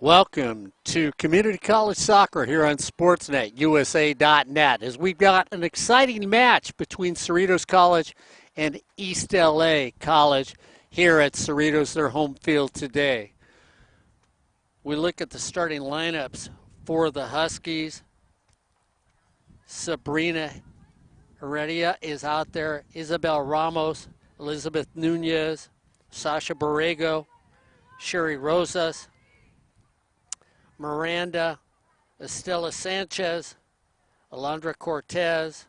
Welcome to Community College Soccer here on SportsNetUSA.net as we've got an exciting match between Cerritos College and East LA College here at Cerritos, their home field today. We look at the starting lineups for the Huskies. Sabrina Heredia is out there. Isabel Ramos, Elizabeth Nunez, Sasha Borrego, Sherry Rosas, Miranda, Estela Sanchez, Alondra Cortez,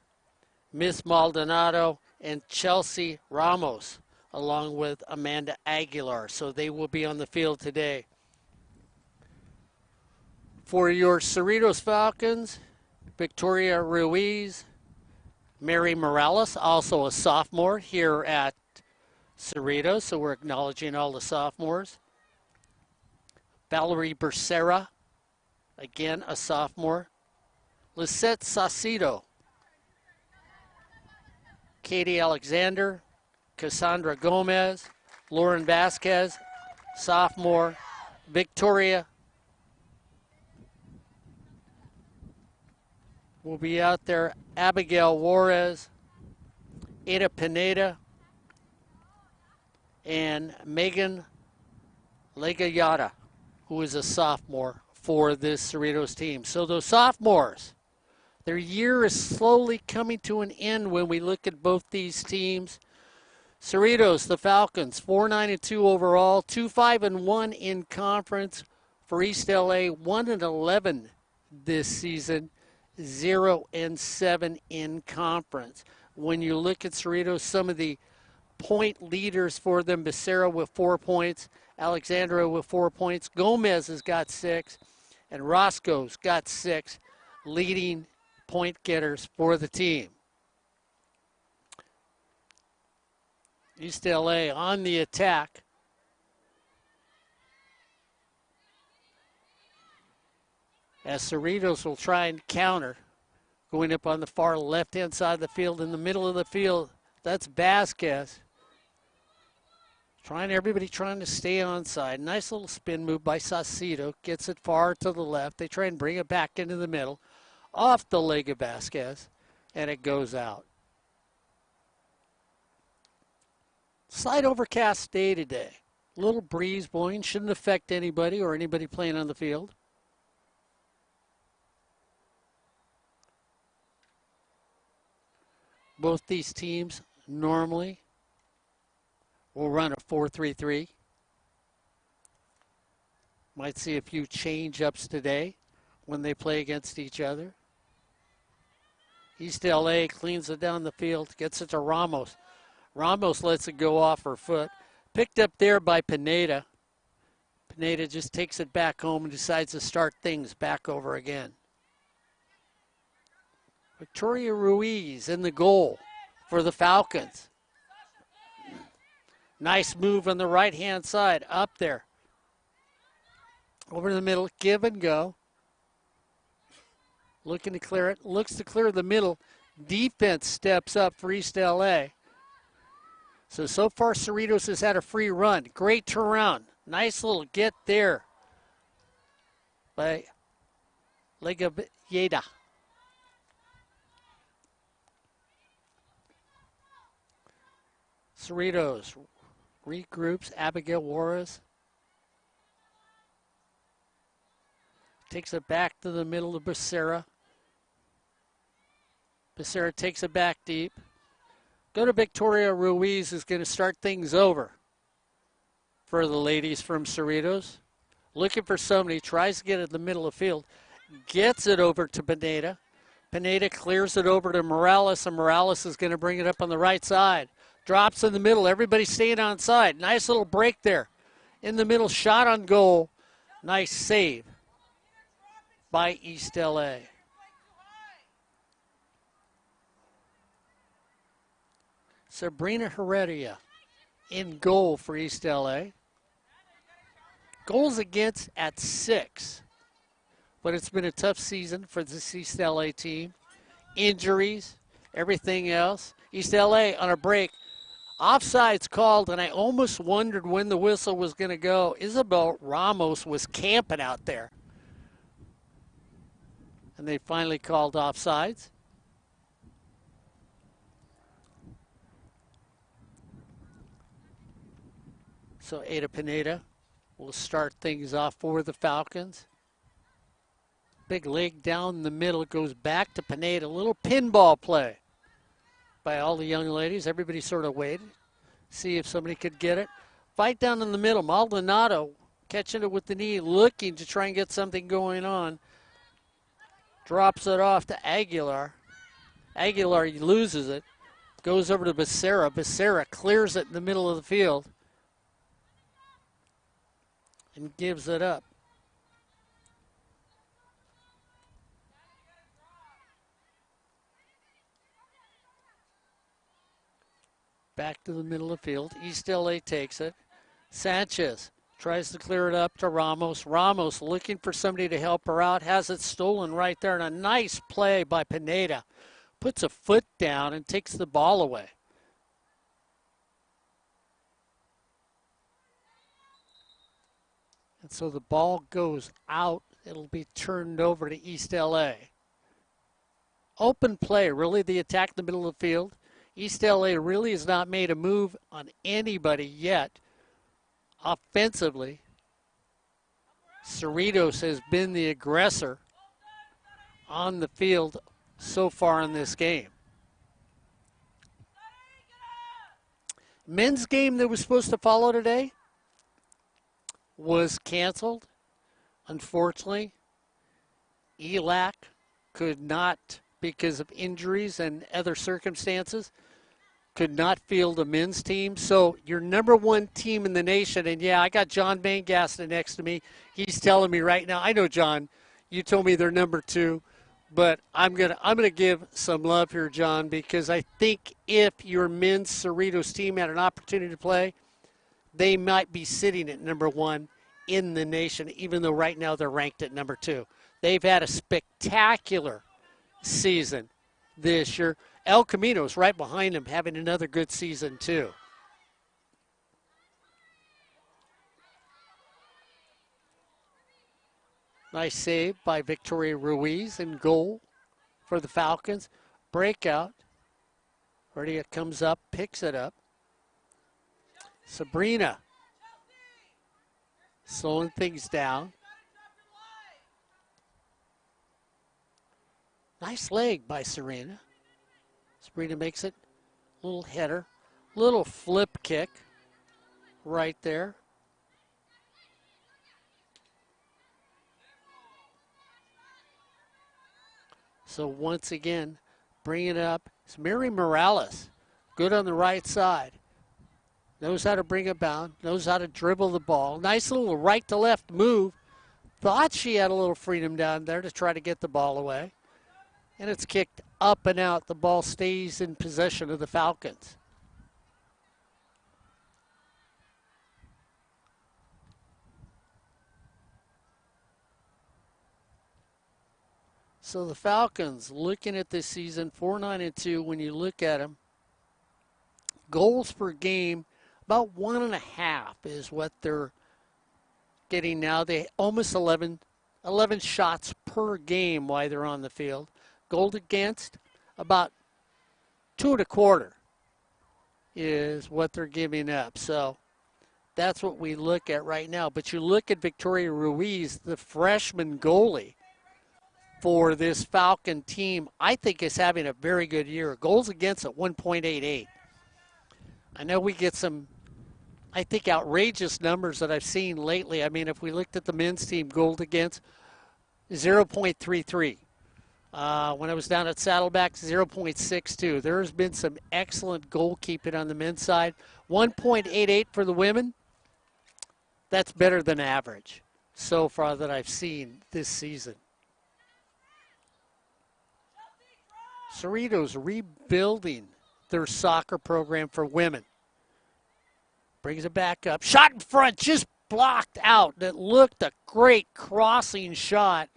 Miss Maldonado, and Chelsea Ramos, along with Amanda Aguilar. So they will be on the field today. For your Cerritos Falcons, Victoria Ruiz, Mary Morales, also a sophomore here at Cerritos, so we're acknowledging all the sophomores. Valerie Becerra, again a sophomore. Lisette Saucedo, Katie Alexander, Cassandra Gomez, Lauren Vasquez, sophomore. Victoria will be out there. Abigail Juarez, Ada Pineda, and Megan Legayata, who is a sophomore for this Cerritos team. So those sophomores, their year is slowly coming to an end when we look at both these teams. Cerritos, the Falcons, 4-9-2 overall, 2-5-1 in conference. For East LA, 1-11 this season, 0-7 in conference. When you look at Cerritos, some of the point leaders for them, Becerra with 4 points, Alexandra with 4 points, Gomez has got 6, and Roscoe's got 6, leading point getters for the team. East LA on the attack. As Cerritos will try and counter. Going up on the far left-hand side of the field, in the middle of the field, that's Vasquez. Everybody trying to stay onside. Nice little spin move by Saucedo. Gets it far to the left. They try and bring it back into the middle. Off the leg of Vasquez. And it goes out. Slight overcast day today. Little breeze blowing. Shouldn't affect anybody or anybody playing on the field. Both these teams normally will run a 4-3-3. Might see a few change-ups today when they play against each other. East LA cleans it down the field, gets it to Ramos. Ramos lets it go off her foot. Picked up there by Pineda. Pineda just takes it back home and decides to start things back over again. Victoria Ruiz in the goal for the Falcons. Nice move on the right-hand side, up there. Over the middle, give and go. Looking to clear it, looks to clear the middle. Defense steps up for East LA. So far Cerritos has had a free run. Great turnaround. Nice little get there by Legayeta. Cerritos regroups. Abigail Juarez takes it back to the middle of Becerra. Becerra takes it back deep. Go to Victoria Ruiz, who's going to start things over for the ladies from Cerritos. Looking for somebody, tries to get it in the middle of the field. Gets it over to Pineda. Pineda clears it over to Morales, and Morales is going to bring it up on the right side. Drops in the middle. Everybody staying on side. Nice little break there. In the middle, shot on goal. Nice save by East LA. Sabrina Heredia in goal for East LA. Goals against at 6. But it's been a tough season for this East LA team. Injuries, everything else. East LA on a break. Offside's called, and I almost wondered when the whistle was going to go. Isabel Ramos was camping out there. And they finally called offsides. So Ada Pineda will start things off for the Falcons. Big leg down the middle, goes back to Pineda. A little pinball play by all the young ladies. Everybody sort of waited, see if somebody could get it. Fight down in the middle. Maldonado catching it with the knee, looking to try and get something going on. Drops it off to Aguilar. Aguilar loses it. Goes over to Becerra. Becerra clears it in the middle of the field and gives it up. Back to the middle of the field. East LA takes it. Sanchez tries to clear it up to Ramos. Ramos looking for somebody to help her out. Has it stolen right there. And a nice play by Pineda. Puts a foot down and takes the ball away. And so the ball goes out. It'll be turned over to East LA. Open play, really the attack in the middle of the field. East LA really has not made a move on anybody yet. Offensively, Cerritos has been the aggressor on the field so far in this game. Men's game that was supposed to follow today was canceled. Unfortunately, ELAC could not, because of injuries and other circumstances, could not field a men's team. So your number one team in the nation, and yeah, I got John Bangaston next to me. He's telling me right now, I know, John, you told me they're number two, but I'm gonna give some love here, John, because I think if your men's Cerritos team had an opportunity to play, they might be sitting at number one in the nation, even though right now they're ranked at number two. They've had a spectacular season this year. El Camino's right behind them, having another good season too. Nice save by Victoria Ruiz and goal for the Falcons. Breakout. Already comes up, picks it up. Sabrina slowing things down. Nice leg by Serena. Sabrina makes it. Little header. Little flip kick right there. So once again, bringing it up. It's Mary Morales. Good on the right side. Knows how to bring it down. Knows how to dribble the ball. Nice little right to left move. Thought she had a little freedom down there to try to get the ball away. And it's kicked up and out. The ball stays in possession of the Falcons. So the Falcons, looking at this season, 4-9-2, when you look at them, goals per game, about 1.5 is what they're getting now. They almost 11 shots per game while they're on the field. Goal against, about 2.25 is what they're giving up. So that's what we look at right now. But you look at Victoria Ruiz, the freshman goalie for this Falcon team, I think is having a very good year. Goals against at 1.88. I know we get some, I think, outrageous numbers that I've seen lately. I mean, if we looked at the men's team, goals against 0.33. When I was down at Saddleback, 0.62. There's been some excellent goalkeeping on the men's side. 1.88 for the women. That's better than average so far that I've seen this season. Cerritos rebuilding their soccer program for women. Brings it back up. Shot in front, just blocked out. It looked a great crossing shot.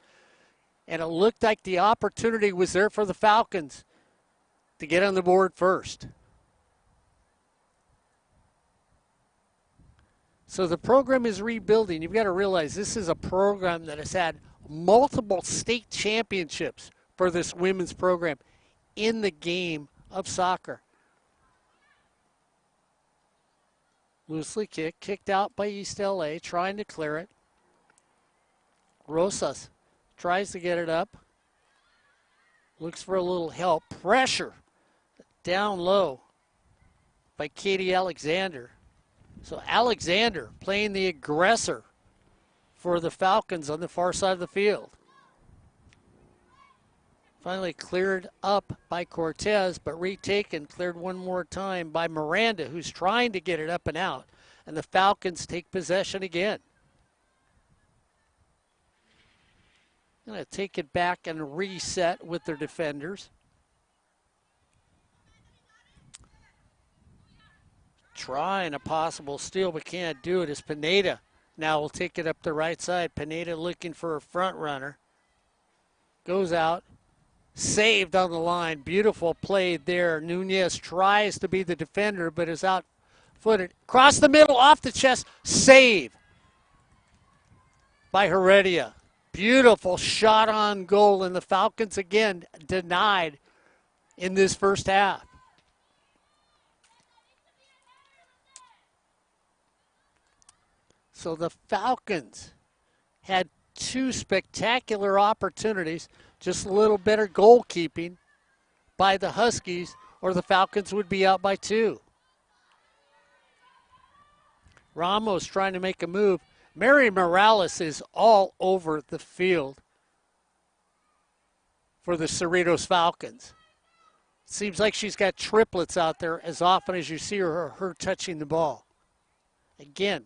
And it looked like the opportunity was there for the Falcons to get on the board first. So the program is rebuilding. You've got to realize this is a program that has had multiple state championships for this women's program in the game of soccer. Loosely kicked out by East LA, trying to clear it. Rosas tries to get it up. Looks for a little help. Pressure down low by Katie Alexander. So Alexander playing the aggressor for the Falcons on the far side of the field. Finally cleared up by Cortez, but retaken, cleared one more time by Miranda, who's trying to get it up and out. And the Falcons take possession again. Going to take it back and reset with their defenders. Trying a possible steal, but can't do it as Pineda now will take it up the right side. Pineda looking for a front runner. Goes out. Saved on the line. Beautiful play there. Nunez tries to be the defender, but is out-footed. Across the middle, off the chest. Save by Heredia. Beautiful shot on goal, and the Falcons again denied in this first half. So the Falcons had two spectacular opportunities, just a little better goalkeeping by the Huskies, or the Falcons would be out by 2. Ramos trying to make a move. Mary Morales is all over the field for the Cerritos Falcons. Seems like she's got triplets out there as often as you see her touching the ball. Again,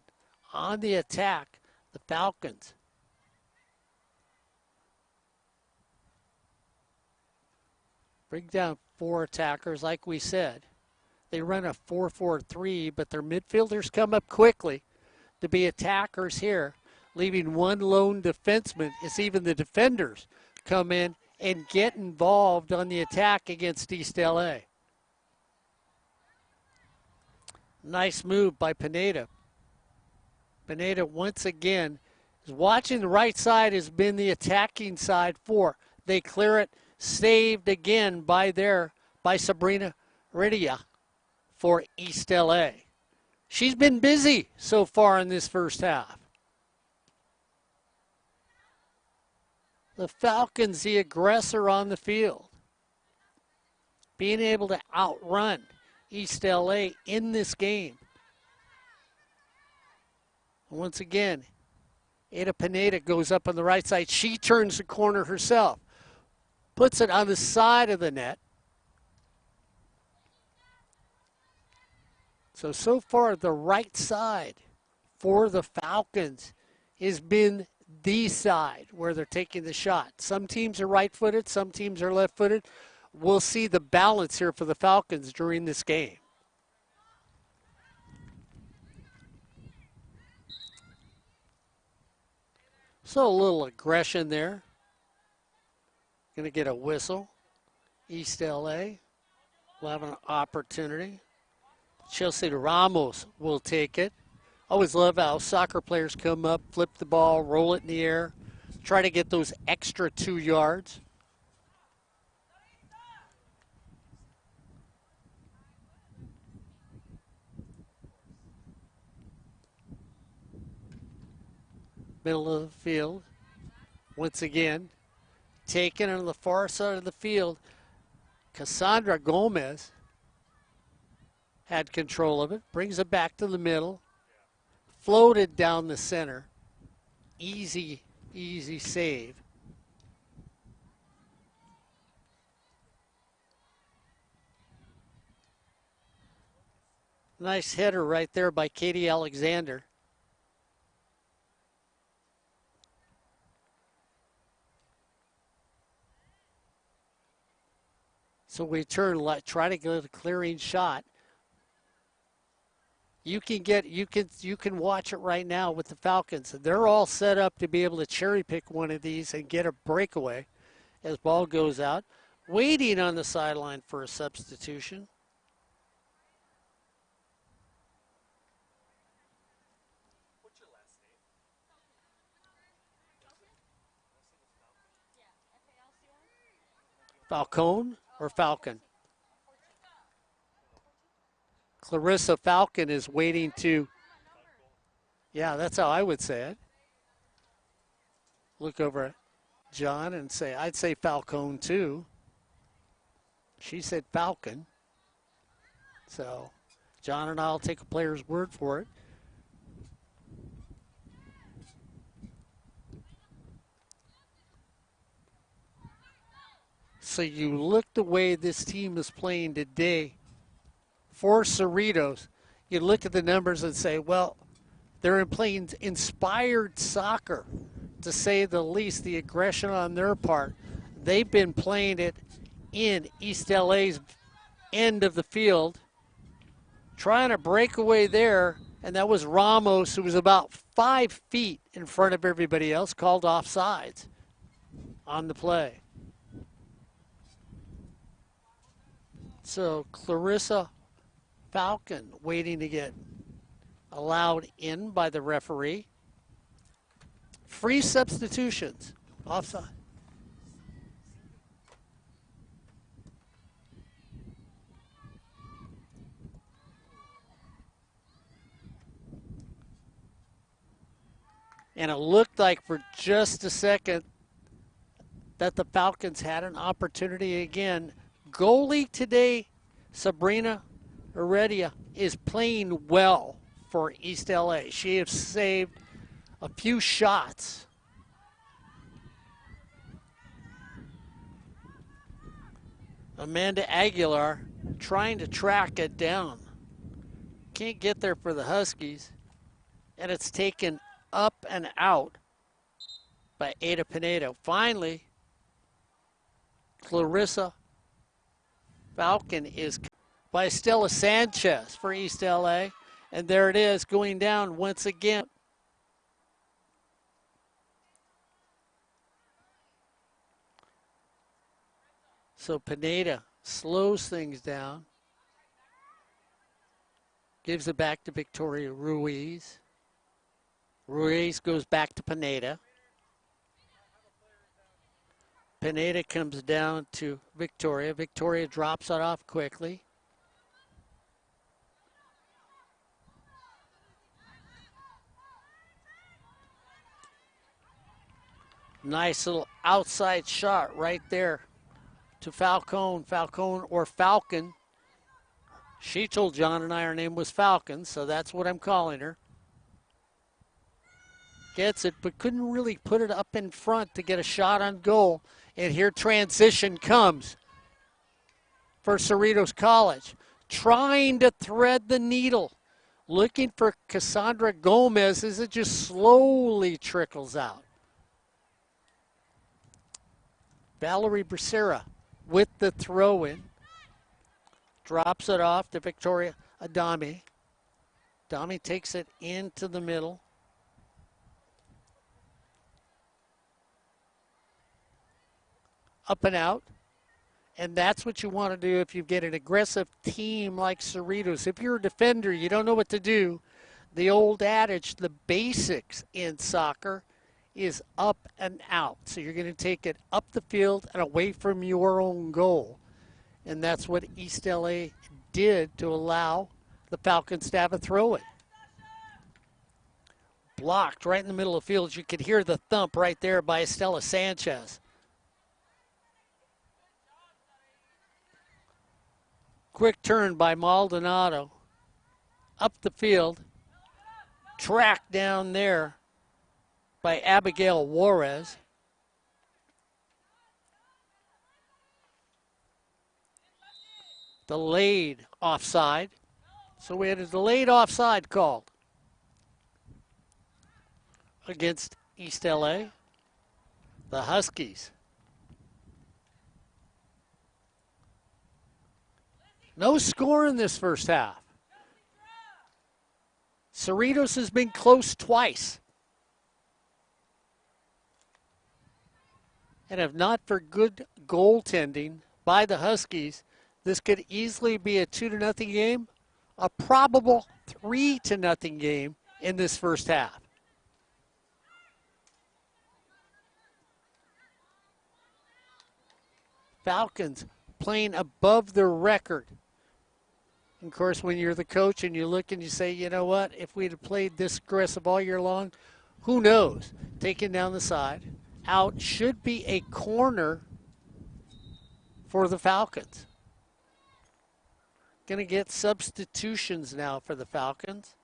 on the attack, the Falcons. Bring down 4 attackers, like we said. They run a 4-4-3, but their midfielders come up quickly to be attackers here, leaving one lone defenseman as even the defenders come in and get involved on the attack against East LA. Nice move by Pineda. Pineda once again is watching the right side, has been the attacking side for. They clear it, saved again by Sabrina Heredia for East LA. She's been busy so far in this first half. The Falcons, the aggressor on the field, being able to outrun East LA in this game. Once again, Ada Pineda goes up on the right side. She turns the corner herself. Puts it on the side of the net. So far, the right side for the Falcons has been the side where they're taking the shot. Some teams are right-footed, some teams are left-footed. We'll see the balance here for the Falcons during this game. So a little aggression there. Going to get a whistle. East LA will have an opportunity. Chelsea Ramos will take it. Always love how soccer players come up, flip the ball, roll it in the air, try to get those extra 2 yards. Middle of the field. Once again, taken on the far side of the field. Cassandra Gomez had control of it, brings it back to the middle, floated down the center. Easy save. Nice header right there by Katie Alexander. So we try to get a clearing shot. You can watch it right now with the Falcons. They're all set up to be able to cherry pick one of these and get a breakaway as ball goes out. Waiting on the sideline for a substitution. Falcone or Falcon? Clarissa Falcon is waiting to, yeah, that's how I would say it. Look over at John and say, I'd say Falcone too. She said Falcon. So John and I'll take a player's word for it. So you look the way this team is playing today for Cerritos, you look at the numbers and say, well, they're playing inspired soccer, to say the least, the aggression on their part. They've been playing it in East LA's end of the field, trying to break away there, and that was Ramos, who was about 5 feet in front of everybody else, called offsides on the play. So Clarissa Falcon waiting to get allowed in by the referee. Free substitutions. Offside. And it looked like for just a second that the Falcons had an opportunity again. Goalie today, Sabrina Heredia, is playing well for East LA. She has saved a few shots. Amanda Aguilar trying to track it down. Can't get there for the Huskies. And it's taken up and out by Ada Pinedo. Finally, Clarissa Falcon is by Stella Sanchez for East LA. And there it is, going down once again. So Pineda slows things down. Gives it back to Victoria Ruiz. Ruiz goes back to Pineda. Pineda comes down to Victoria. Victoria drops it off quickly. Nice little outside shot right there to Falcone. Falcone or Falcon. She told John and I her name was Falcon, so that's what I'm calling her. Gets it, but couldn't really put it up in front to get a shot on goal. And here transition comes for Cerritos College. Trying to thread the needle. Looking for Cassandra Gomez as it just slowly trickles out. Valerie Becerra with the throw-in. Drops it off to Victoria Adami. Adami takes it into the middle. Up and out. And that's what you want to do if you get an aggressive team like Cerritos. If you're a defender, you don't know what to do. The old adage, the basics in soccer is up and out. So you're going to take it up the field and away from your own goal. And that's what East LA did to allow the Falcons to have a throw-in. Blocked right in the middle of the field. You could hear the thump right there by Estella Sanchez. Quick turn by Maldonado. Up the field. Tracked down there by Abigail Juarez. Delayed offside. So we had a delayed offside called against East LA. The Huskies. No score in this first half. Cerritos has been close twice. And if not for good goaltending by the Huskies, this could easily be a 2-0 game, a probable 3-0 game in this first half. Falcons playing above their record. And of course, when you're the coach and you look and you say, you know what, if we'd have played this aggressive all year long, who knows? Taken down the side. Out should be a corner for the Falcons. Going to get substitutions now for the Falcons.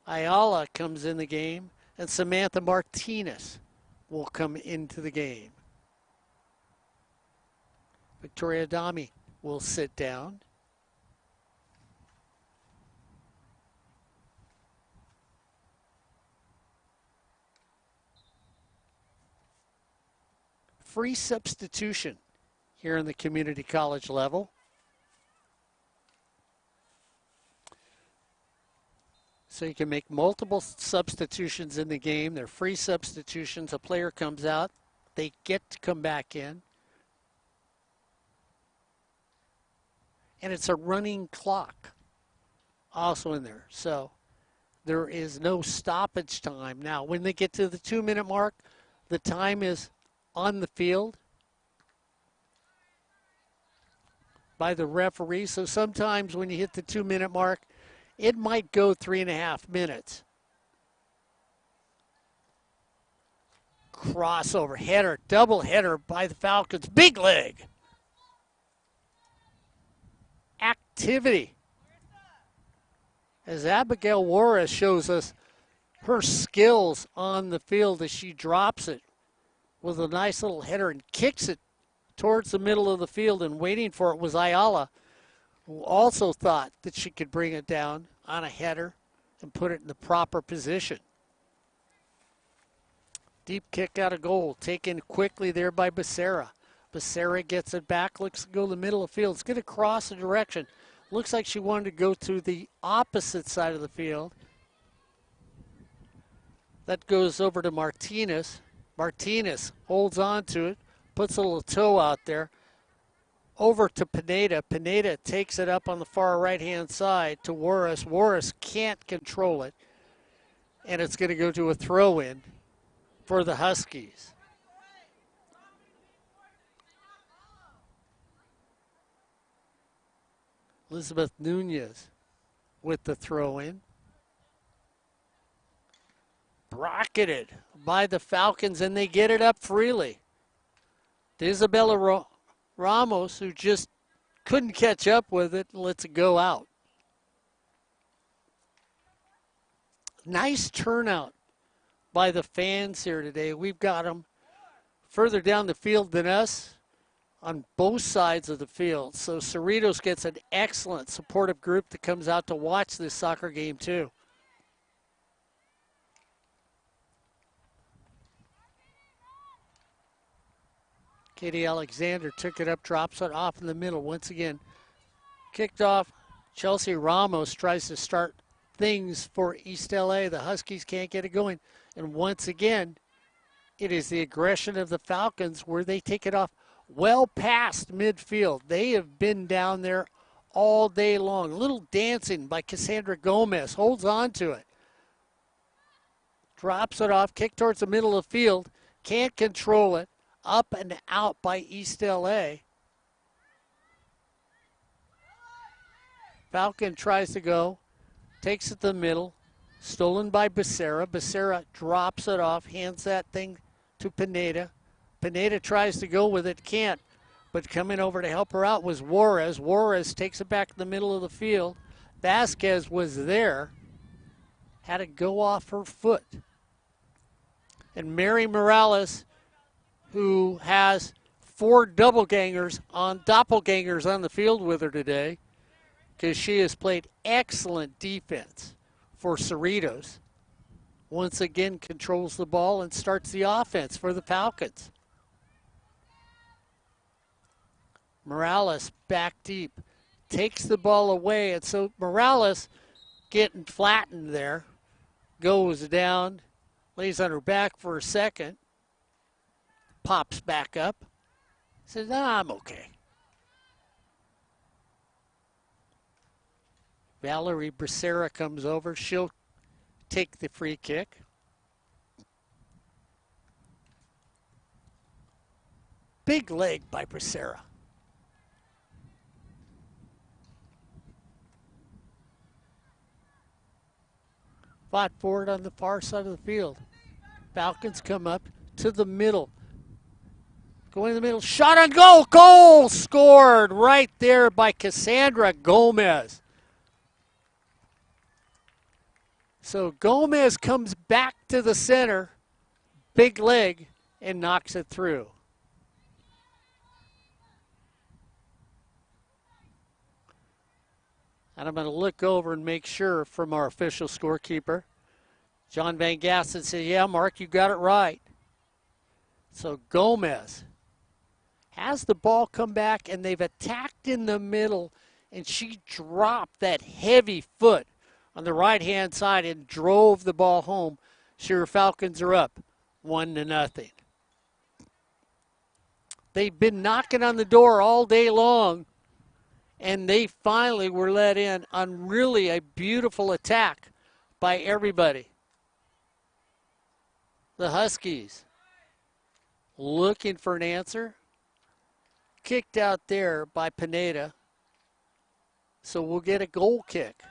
Ayala comes in the game, and Samantha Martinez will come into the game. Victoria Adami will sit down. Free substitution here in the community college level. So you can make multiple substitutions in the game. They're free substitutions. A player comes out, they get to come back in. And it's a running clock also in there. So there is no stoppage time. Now, when they get to the 2-minute mark, the time is on the field by the referee. So sometimes when you hit the 2-minute mark, it might go 3.5 minutes. Crossover, header, double header by the Falcons. Big leg. Activity. As Abigail Juarez shows us her skills on the field as she drops it with a nice little header and kicks it towards the middle of the field, and waiting for it was Ayala, who also thought that she could bring it down on a header and put it in the proper position. Deep kick out of goal, taken quickly there by Becerra. Becerra gets it back, looks to go to the middle of the field. It's going to cross the direction. Looks like she wanted to go to the opposite side of the field. That goes over to Martinez. Martinez holds on to it, puts a little toe out there. Over to Pineda. Pineda takes it up on the far right-hand side to Juarez. Juarez can't control it. And it's going to go to a throw-in for the Huskies. Elizabeth Nunez with the throw-in. Bracketed by the Falcons, and they get it up freely. To Isabella Ramos, who just couldn't catch up with it, and lets it go out. Nice turnout by the fans here today. We've got them further down the field than us on both sides of the field. So Cerritos gets an excellent supportive group that comes out to watch this soccer game too. Katie Alexander took it up, drops it off in the middle. Once again, kicked off. Chelsea Ramos tries to start things for East LA. The Huskies can't get it going. And once again, it is the aggression of the Falcons where they take it off well past midfield. They have been down there all day long. A little dancing by Cassandra Gomez. Holds on to it. Drops it off. Kick towards the middle of the field. Can't control it. Up and out by East LA. Falcon tries to go. Takes it to the middle. Stolen by Becerra. Becerra drops it off. Hands that thing to Pineda. Pineda tries to go with it, can't. But coming over to help her out was Juarez. Juarez takes it back to the middle of the field. Vasquez was there. Had to go off her foot. And Mary Morales, who has 4 doppelgangers on the field with her today, because she has played excellent defense for Cerritos. Once again controls the ball and starts the offense for the Falcons. Morales back deep, takes the ball away, and so Morales getting flattened there, goes down, lays on her back for a second, pops back up, says, I'm okay. Valerie Becerra comes over. She'll take the free kick. Big leg by Becerra. Fought forward on the far side of the field. Falcons come up to the middle. Going in the middle, shot on goal. Goal scored right there by Cassandra Gomez. So Gomez comes back to the center, big leg, and knocks it through. And I'm going to look over and make sure from our official scorekeeper. John Van Gassen said, yeah, Mark, you got it right. So Gomez has the ball come back, and they've attacked in the middle, and she dropped that heavy foot on the right-hand side and drove the ball home. Sure, Falcons are up 1-0. They've been knocking on the door all day long, and they finally were let in on really a beautiful attack by everybody. The Huskies looking for an answer. Kicked out there by Pineda. So we'll get a goal kick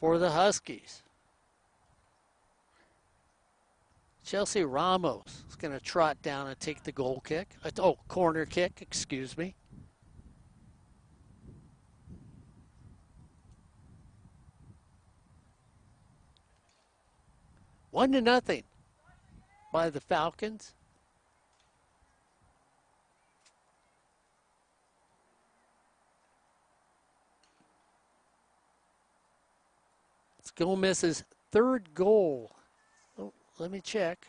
for the Huskies. Chelsea Ramos is going to trot down and take the goal kick. Corner kick, excuse me. One to nothing by the Falcons. It's Gomez's third goal. Oh, let me check.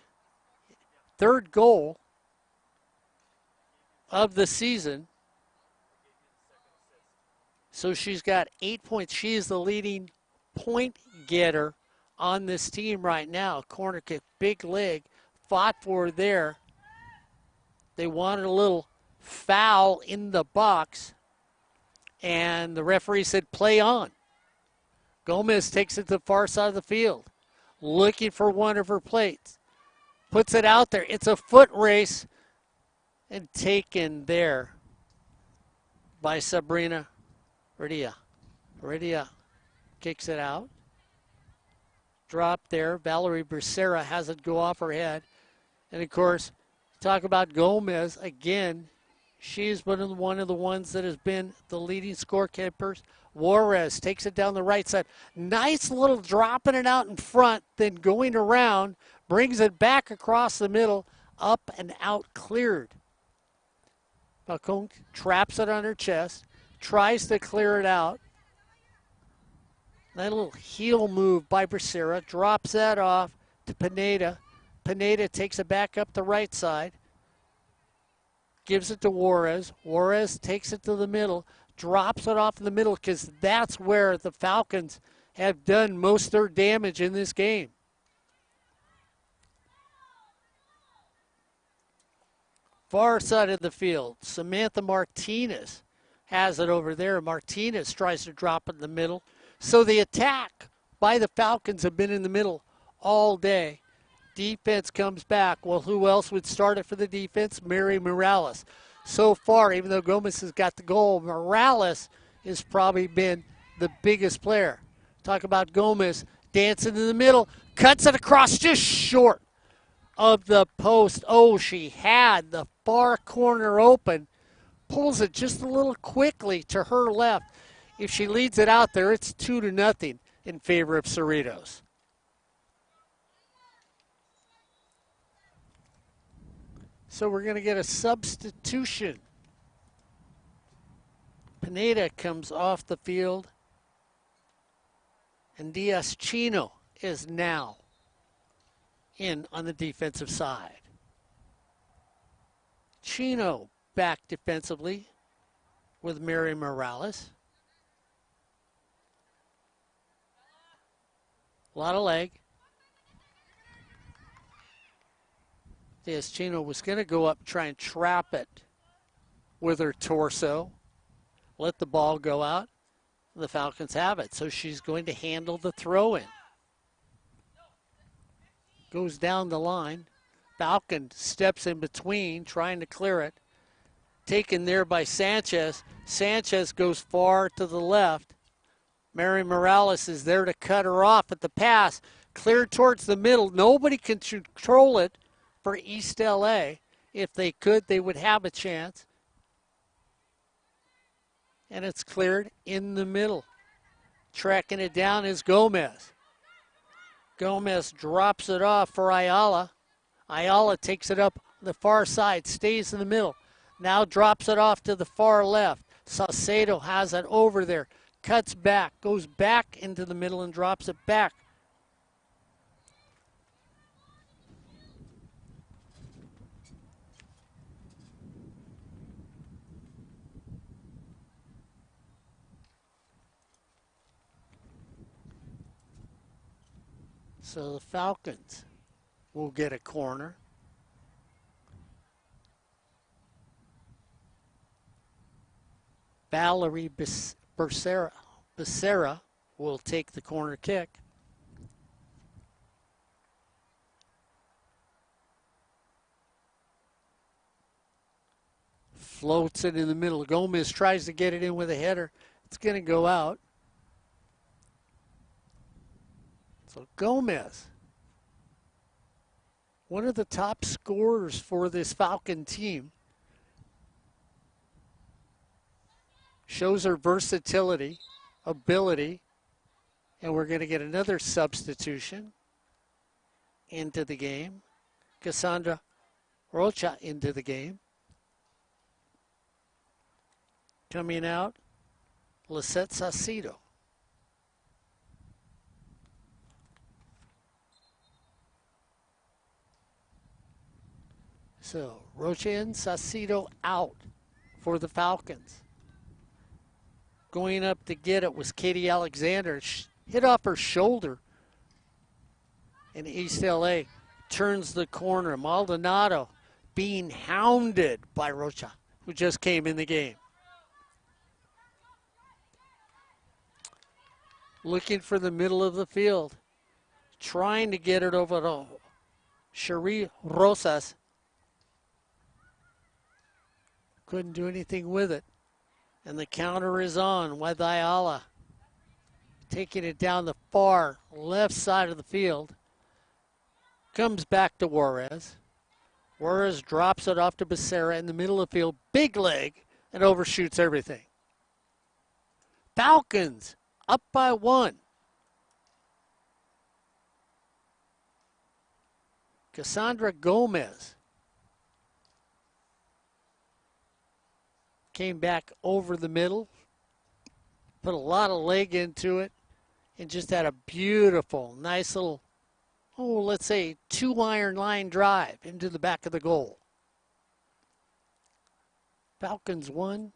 Third goal of the season. So she's got 8 points. She is the leading point getter on this team right now. Corner kick, big leg, fought for there. They wanted a little foul in the box, and the referee said play on. Gomez takes it to the far side of the field, looking for one of her plates. Puts it out there. It's a foot race, and taken there by Sabrina Redia. Redia kicks it out. Drop there. Valerie Becerra has it go off her head. And, of course, talk about Gomez. Again, she's one of the ones that has been the leading scorekeepers. Juarez takes it down the right side. Nice little dropping it out in front, then going around, brings it back across the middle, up and out, cleared. Falcon traps it on her chest, tries to clear it out. That little heel move by Becerra, drops that off to Pineda. Pineda takes it back up the right side, gives it to Juarez. Juarez takes it to the middle, drops it off in the middle because that's where the Falcons have done most of their damage in this game. Far side of the field, Samantha Martinez has it over there. Martinez tries to drop it in the middle. So the attack by the Falcons have been in the middle all day. Defense comes back. Well, who else would start it for the defense? Mary Morales. So far, even though Gomez has got the goal, Morales has probably been the biggest player. Talk about Gomez dancing in the middle, cuts it across just short of the post. Oh, she had the far corner open, pulls it just a little quickly to her left. If she leads it out there, it's 2-0 in favor of Cerritos. So we're going to get a substitution. Pineda comes off the field, and Diaz Chino is now in on the defensive side. Chino back defensively with Mary Morales. A lot of leg. Diaz Chino was going to go up and try and trap it with her torso. Let the ball go out. The Falcons have it. So she's going to handle the throw-in. Goes down the line. Falcon steps in between, trying to clear it. Taken there by Sanchez. Sanchez goes far to the left. Mary Morales is there to cut her off at the pass. Cleared towards the middle. Nobody can control it for East LA. If they could, they would have a chance. And it's cleared in the middle. Tracking it down is Gomez. Gomez drops it off for Ayala. Ayala takes it up the far side, stays in the middle. Now drops it off to the far left. Saucedo has it over there. Cuts back, goes back into the middle and drops it back. So the Falcons will get a corner. Valerie Becerra will take the corner kick. Floats it in the middle. Gomez tries to get it in with a header. It's going to go out. So Gomez, one of the top scorers for this Falcon team, shows her versatility, ability, and we're going to get another substitution into the game. Cassandra Rocha into the game. Coming out, Lisette Saucedo. So Rocha and Saucedo out for the Falcons. Going up to get it was Katie Alexander. She hit off her shoulder. And East LA turns the corner. Maldonado being hounded by Rocha, who just came in the game. Looking for the middle of the field. Trying to get it over to Cherie Rosas. Couldn't do anything with it. And the counter is on with Ayala. Taking it down the far left side of the field. Comes back to Juarez. Juarez drops it off to Becerra in the middle of the field. Big leg and overshoots everything. Falcons up by 1. Cassandra Gomez came back over the middle, put a lot of leg into it, and just had a beautiful, nice little, let's say 2-iron line drive into the back of the goal. Falcons 1,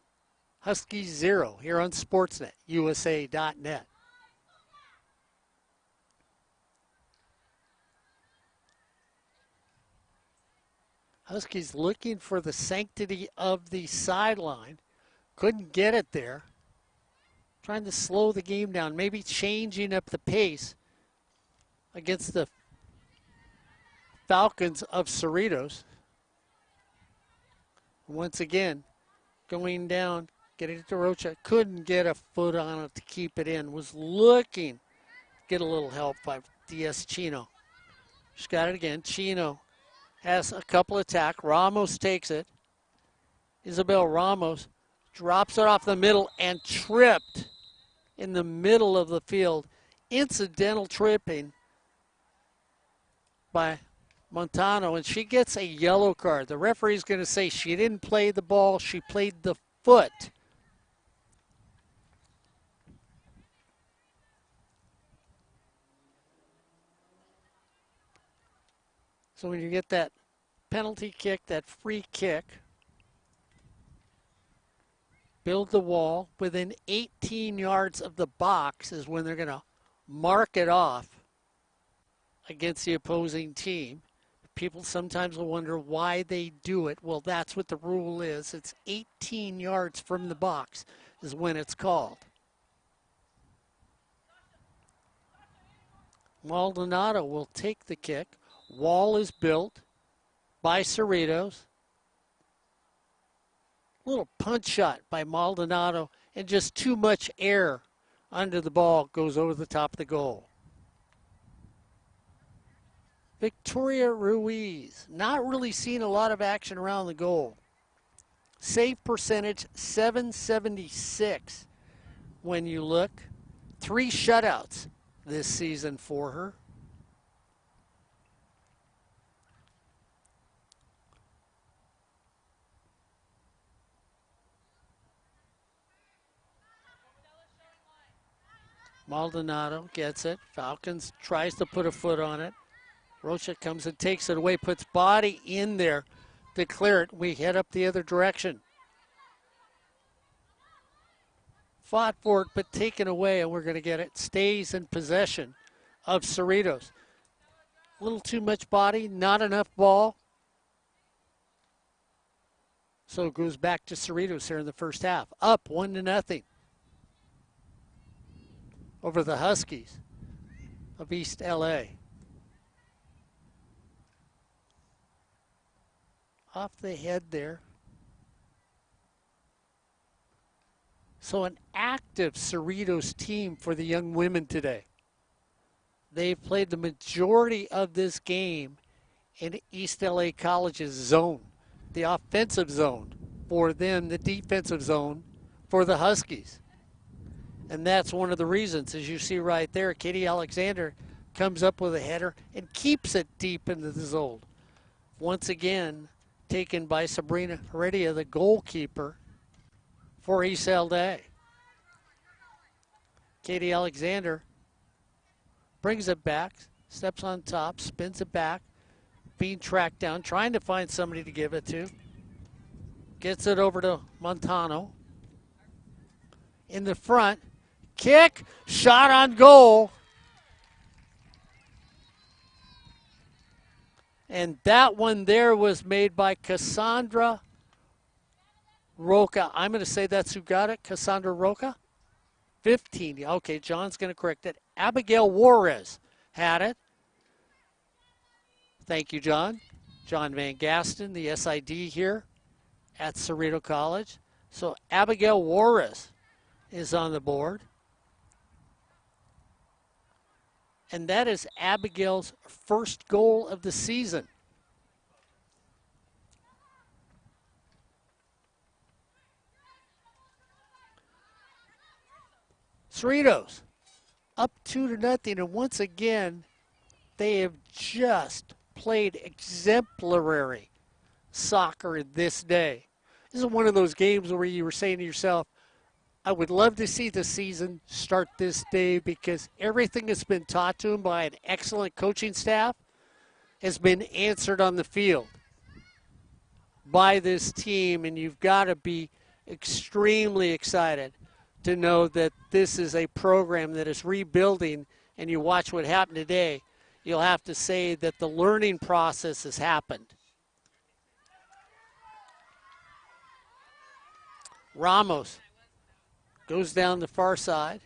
Huskies 0 here on Sportsnet, USA.net. Huskies looking for the sanctity of the sideline. Couldn't get it there. Trying to slow the game down, maybe changing up the pace against the Falcons of Cerritos. Once again, going down, getting it to Rocha. Couldn't get a foot on it to keep it in. Was looking to get a little help by D.S. Chino. She's got it again. Chino has a couple attack. Ramos takes it. Isabel Ramos drops it off the middle and tripped in the middle of the field. Incidental tripping by Montano, and she gets a yellow card. The referee's going to say she didn't play the ball, she played the foot. So when you get that penalty kick, that free kick, build the wall within 18 yards of the box is when they're going to mark it off against the opposing team. People sometimes will wonder why they do it. Well, that's what the rule is. It's 18 yards from the box is when it's called. Maldonado will take the kick. Wall is built. by Cerritos. Little punch shot by Maldonado, and just too much air under the ball goes over the top of the goal. Victoria Ruiz, not really seeing a lot of action around the goal. Save percentage, 776 when you look. 3 shutouts this season for her. Maldonado gets it. Falcons tries to put a foot on it. Rocha comes and takes it away, puts body in there to clear it. We head up the other direction. Fought for it, but taken away, and we're going to get it. Stays in possession of Cerritos. A little too much body, not enough ball. So it goes back to Cerritos here in the first half. Up 1-0 over the Huskies of East LA. Off the head there. So an active Cerritos team for the young women today. They've played the majority of this game in East LA College's zone, the offensive zone for them, the defensive zone for the Huskies. And that's one of the reasons, as you see right there, Katie Alexander comes up with a header and keeps it deep into the zone. Once again, taken by Sabrina Heredia, the goalkeeper for East LA. Katie Alexander brings it back, steps on top, spins it back, being tracked down, trying to find somebody to give it to. Gets it over to Montano. In the front, kick, shot on goal. And that one there was made by Cassandra Roca. I'm going to say that's who got it, Cassandra Roca. 15. Okay, John's going to correct it. Abigail Juarez had it. Thank you, John. John Van Gaston, the SID here at Cerritos College. So Abigail Juarez is on the board. And that is Abigail's first goal of the season. Cerritos up 2-0, and once again, they have just played exemplary soccer this day. This is one of those games where you were saying to yourself, I would love to see the season start this day because everything that's been taught to them by an excellent coaching staff has been answered on the field by this team, and you've got to be extremely excited to know that this is a program that is rebuilding, and you watch what happened today, you'll have to say that the learning process has happened. Ramos goes down the far side,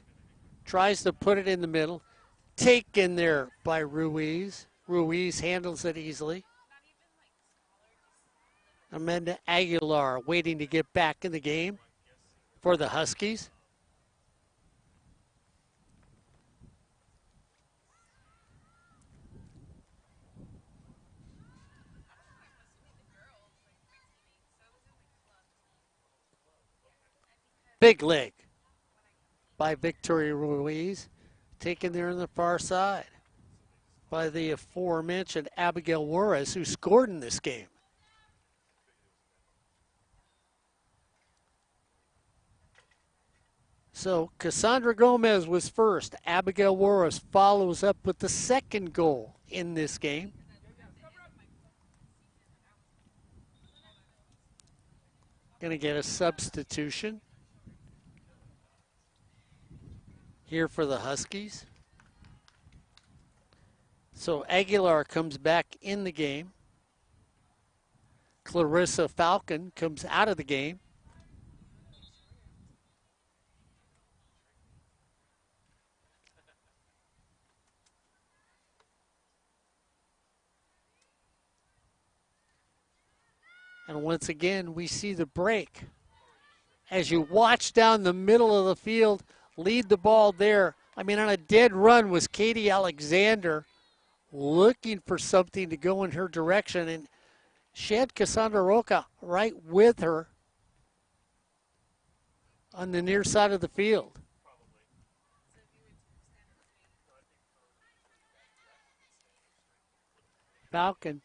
tries to put it in the middle, taken there by Ruiz. Ruiz handles it easily. Amanda Aguilar waiting to get back in the game for the Huskies. Big leg by Victoria Ruiz, taken there on the far side by the aforementioned Abigail Juarez, who scored in this game. So Cassandra Gomez was first. Abigail Juarez follows up with the second goal in this game. Going to get a substitution here for the Huskies. So Aguilar comes back in the game. Clarissa Falcon comes out of the game. And once again, we see the break. As you watch down the middle of the field, lead the ball there. I mean, on a dead run was Katie Alexander looking for something to go in her direction. And she had Cassandra Roca right with her on the near side of the field. Falcon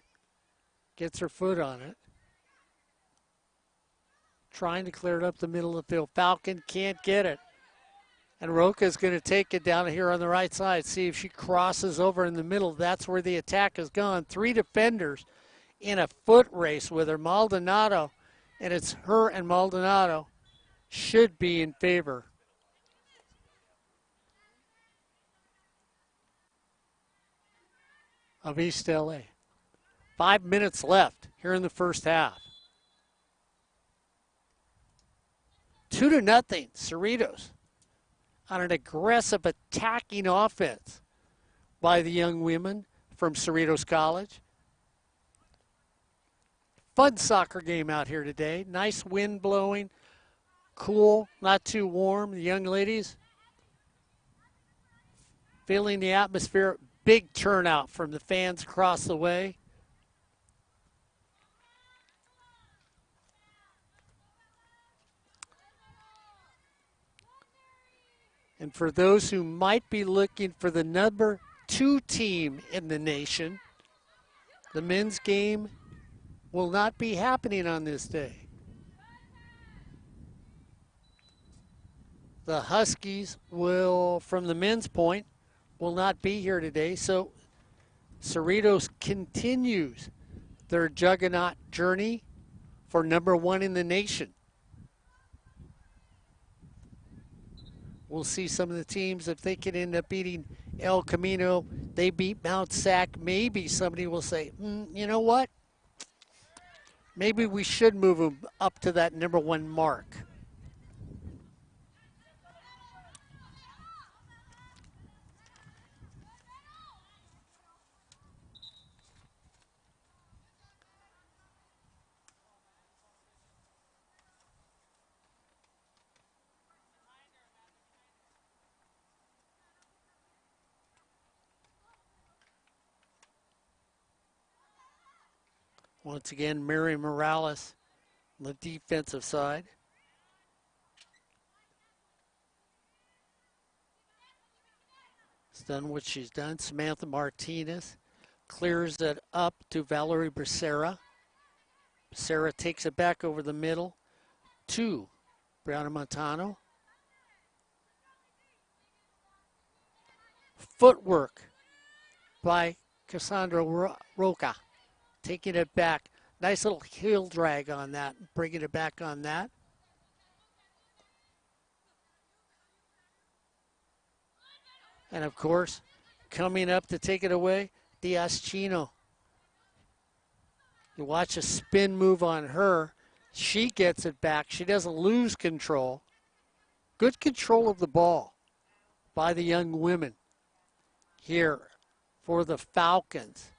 gets her foot on it. Trying to clear it up the middle of the field. Falcon can't get it. And Roca's going to take it down here on the right side. See if she crosses over in the middle. That's where the attack has gone. 3 defenders in a foot race with her. Maldonado, and it's her and Maldonado, should be in favor. Of East LA. 5 minutes left here in the first half. 2-0, Cerritos on an aggressive attacking offense by the young women from Cerritos College. Fun soccer game out here today. Nice wind blowing, cool, not too warm. The young ladies feeling the atmosphere. Big turnout from the fans across the way. And for those who might be looking for the number 2 team in the nation, the men's game will not be happening on this day. The Huskies will, from the men's point, will not be here today. So Cerritos continues their juggernaut journey for number 1 in the nation. We'll see some of the teams, if they can end up beating El Camino, they beat Mount Sac. Maybe somebody will say, you know what? Maybe we should move them up to that number 1 mark. Once again, Mary Morales on the defensive side. She's done what she's done. Samantha Martinez clears it up to Valerie Becerra. Becerra takes it back over the middle to Brianna Montano. Footwork by Cassandra Roca. Taking it back. Nice little heel drag on that. Bringing it back on that. And of course, coming up to take it away, Diaz Chino. You watch a spin move on her. She gets it back. She doesn't lose control. Good control of the ball by the young women here for the Falcons.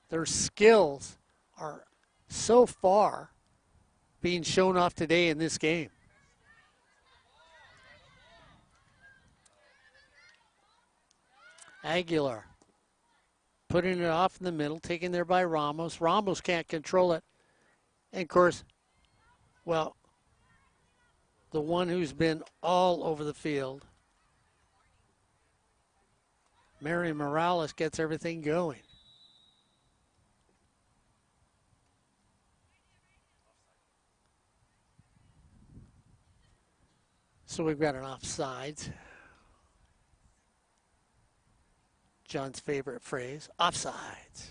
Their skills are so far being shown off today in this game. Aguilar putting it off in the middle, taken there by Ramos. Ramos can't control it. And of course, well, the one who's been all over the field, Mary Morales, gets everything going. So we've got an offsides. John's favorite phrase, offsides.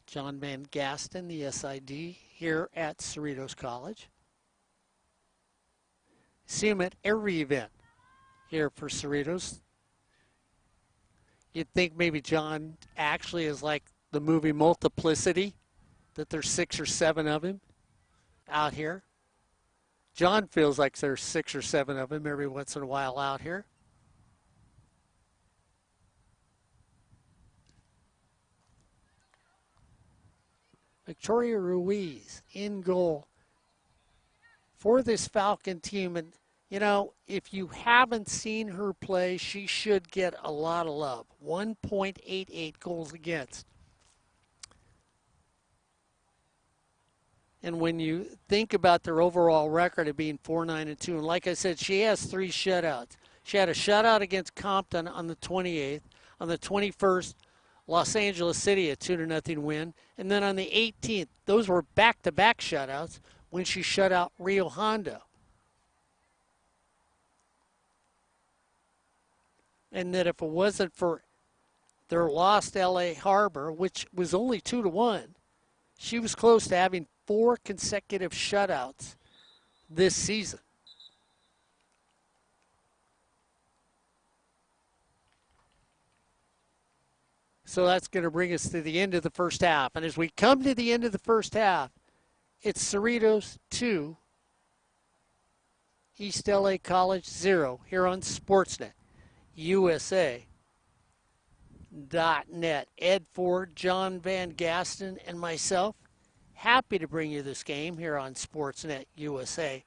John Van Gaston, the SID, here at Cerritos College. See him at every event here for Cerritos. You'd think maybe John actually is like the movie Multiplicity, that there's 6 or 7 of him out here. John feels like there's 6 or 7 of them every once in a while out here. Victoria Ruiz in goal for this Falcon team. And, you know, if you haven't seen her play, she should get a lot of love. 1.88 goals against. And when you think about their overall record of being 4-9-2, and like I said, she has 3 shutouts. She had a shutout against Compton on the 28th. On the 21st, Los Angeles City, a 2-0 win. And then on the 18th, those were back-to-back shutouts when she shut out Rio Hondo. And that if it wasn't for their loss to LA Harbor, which was only 2-1, she was close to having 4 consecutive shutouts this season. So that's going to bring us to the end of the first half. And as we come to the end of the first half, it's Cerritos 2, East LA College 0 here on Sportsnet, USA.net. Ed Ford, John Van Gaston, and myself, happy to bring you this game here on Sportsnet, USA.net.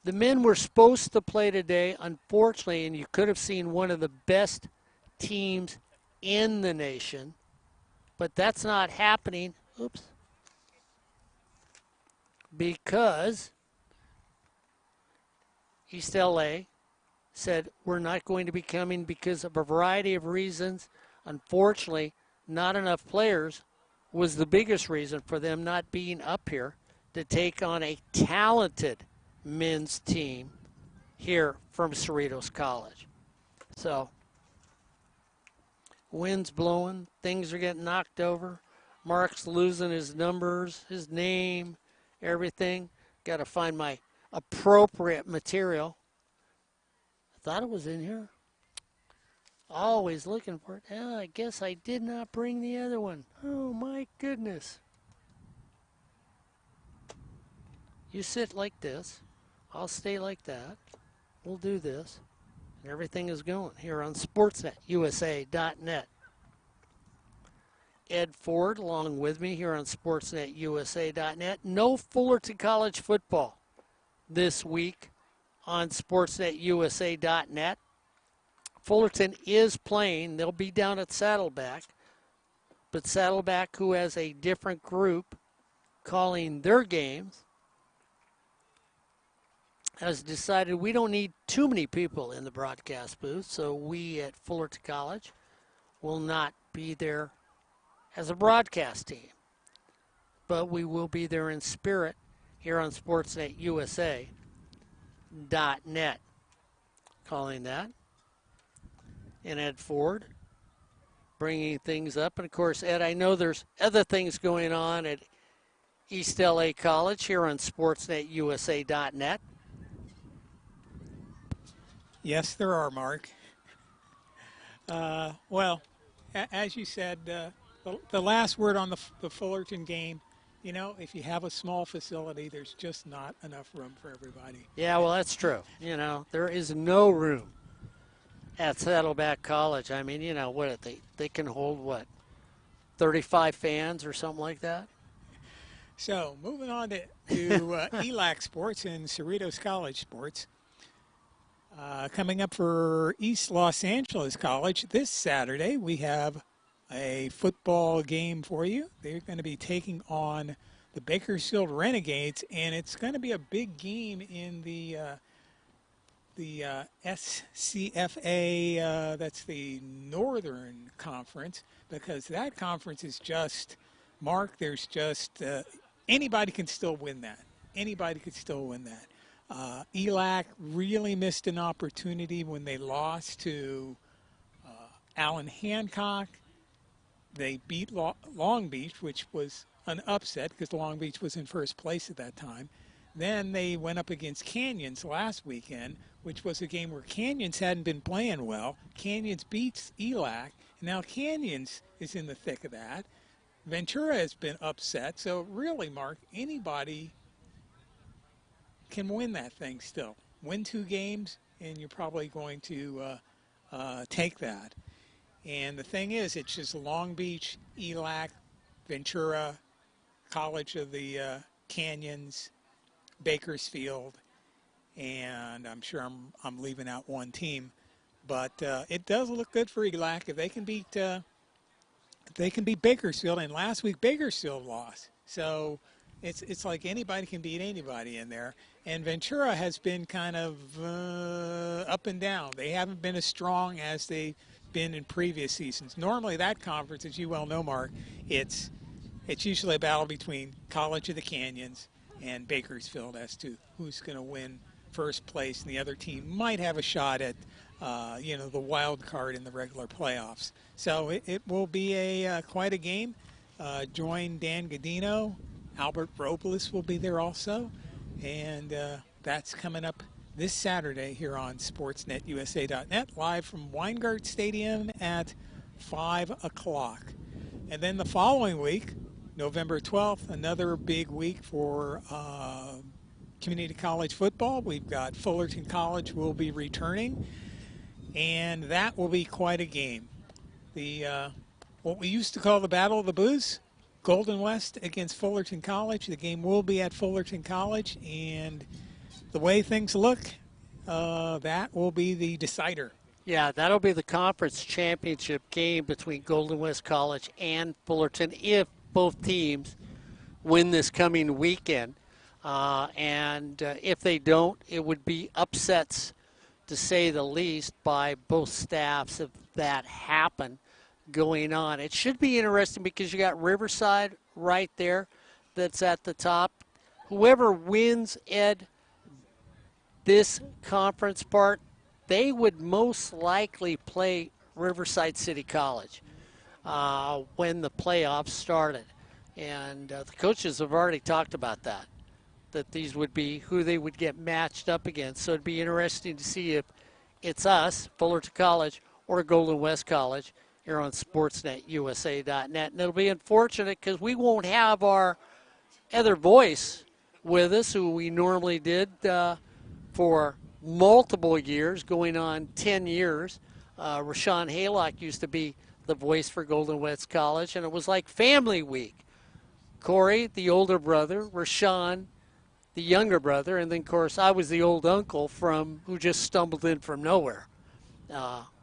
The men were supposed to play today, unfortunately, and you could have seen one of the best teams in the nation, but that's not happening. Oops. Because East LA said we're not going to be coming because of a variety of reasons. Unfortunately, not enough players was the biggest reason for them not being up here to take on a talented men's team here from Cerritos College. So, wind's blowing, things are getting knocked over. Mark's losing his numbers, his name, everything. Got to find my appropriate material. I thought it was in here. Always looking for it. Oh, I guess I did not bring the other one. Oh, my goodness. You sit like this. I'll stay like that. We'll do this. And everything is going here on Sportsnet, USA.net. Ed Ford along with me here on Sportsnet, USA.net. No Fullerton College football this week on Sportsnet, USA.net. Fullerton is playing. They'll be down at Saddleback. But Saddleback, who has a different group calling their games, has decided we don't need too many people in the broadcast booth, so we at Fullerton College will not be there as a broadcast team. But we will be there in spirit here on Sportsnet USA.net. Calling that. And Ed Ford bringing things up. And, of course, Ed, I know there's other things going on at East LA College here on Sportsnet USA.net. Yes, there are, Mark. Well, as you said, the last word on the Fullerton game, you know, if you have a small facility, there's just not enough room for everybody. Yeah, well, that's true. You know, there is no room at Saddleback College. I mean, you know, what they can hold, what, 35 fans or something like that? So, moving on to ELAC sports and Cerritos College sports. Coming up for East Los Angeles College this Saturday, we have a football game for you. They're going to be taking on the Bakersfield Renegades, and it's going to be a big game in the SCFA, that's the Northern Conference, because that conference is just, Mark, there's just, anybody can still win that. Anybody could still win that. ELAC really missed an opportunity when they lost to Allen Hancock. They beat Long Beach, which was an upset because Long Beach was in first place at that time. Then they went up against Canyons last weekend, which was a game where Canyons hadn't been playing well. Canyons beats ELAC, and now Canyons is in the thick of that. Ventura has been upset. So really, Mark, anybody can win that thing still. Win 2 games, and you're probably going to take that. And the thing is, it's just Long Beach, ELAC, Ventura, College of the Canyons, Bakersfield, and I'm sure I'm leaving out one team, but it does look good for ELAC if they can beat Bakersfield. And last week Bakersfield lost, so it's like anybody can beat anybody in there. And Ventura has been kind of up and down. They haven't been as strong as they've been in previous seasons. Normally that conference, as you well know, Mark, it's usually a battle between College of the Canyons and Bakersfield as to who's going to win first place, and the other team might have a shot at the wild card in the regular playoffs. So it will be a quite a game. Join Dan Godino. Albert Robles will be there also, and that's coming up this Saturday here on SportsNetUSA.net, live from Weingart Stadium at 5 o'clock. And then the following week, November 12th, another big week for community college football. We've got Fullerton College will be returning, and that will be quite a game. The what we used to call the Battle of the Booths, Golden West against Fullerton College. The game will be at Fullerton College, and the way things look, that will be the decider. Yeah, that'll be the conference championship game between Golden West College and Fullerton if both teams win this coming weekend. And if they don't, it would be upsets, to say the least, by both staffs if that happened going on. It should be interesting because you got Riverside right there that's at the top. Whoever wins, Ed, this conference part, they would most likely play Riverside City College when the playoffs started. And the coaches have already talked about that these would be who they would get matched up against. So it'd be interesting to see if it's us, Fullerton College, or Golden West College here on SportsNetUSA.net. And it'll be unfortunate because we won't have our other voice with us, who we normally did for multiple years, going on 10 years. Rashawn Haylock used to be the voice for Golden West College, and it was like family week. Corey, the older brother, Rashawn, the younger brother, and then, of course, I was the old uncle who just stumbled in from nowhere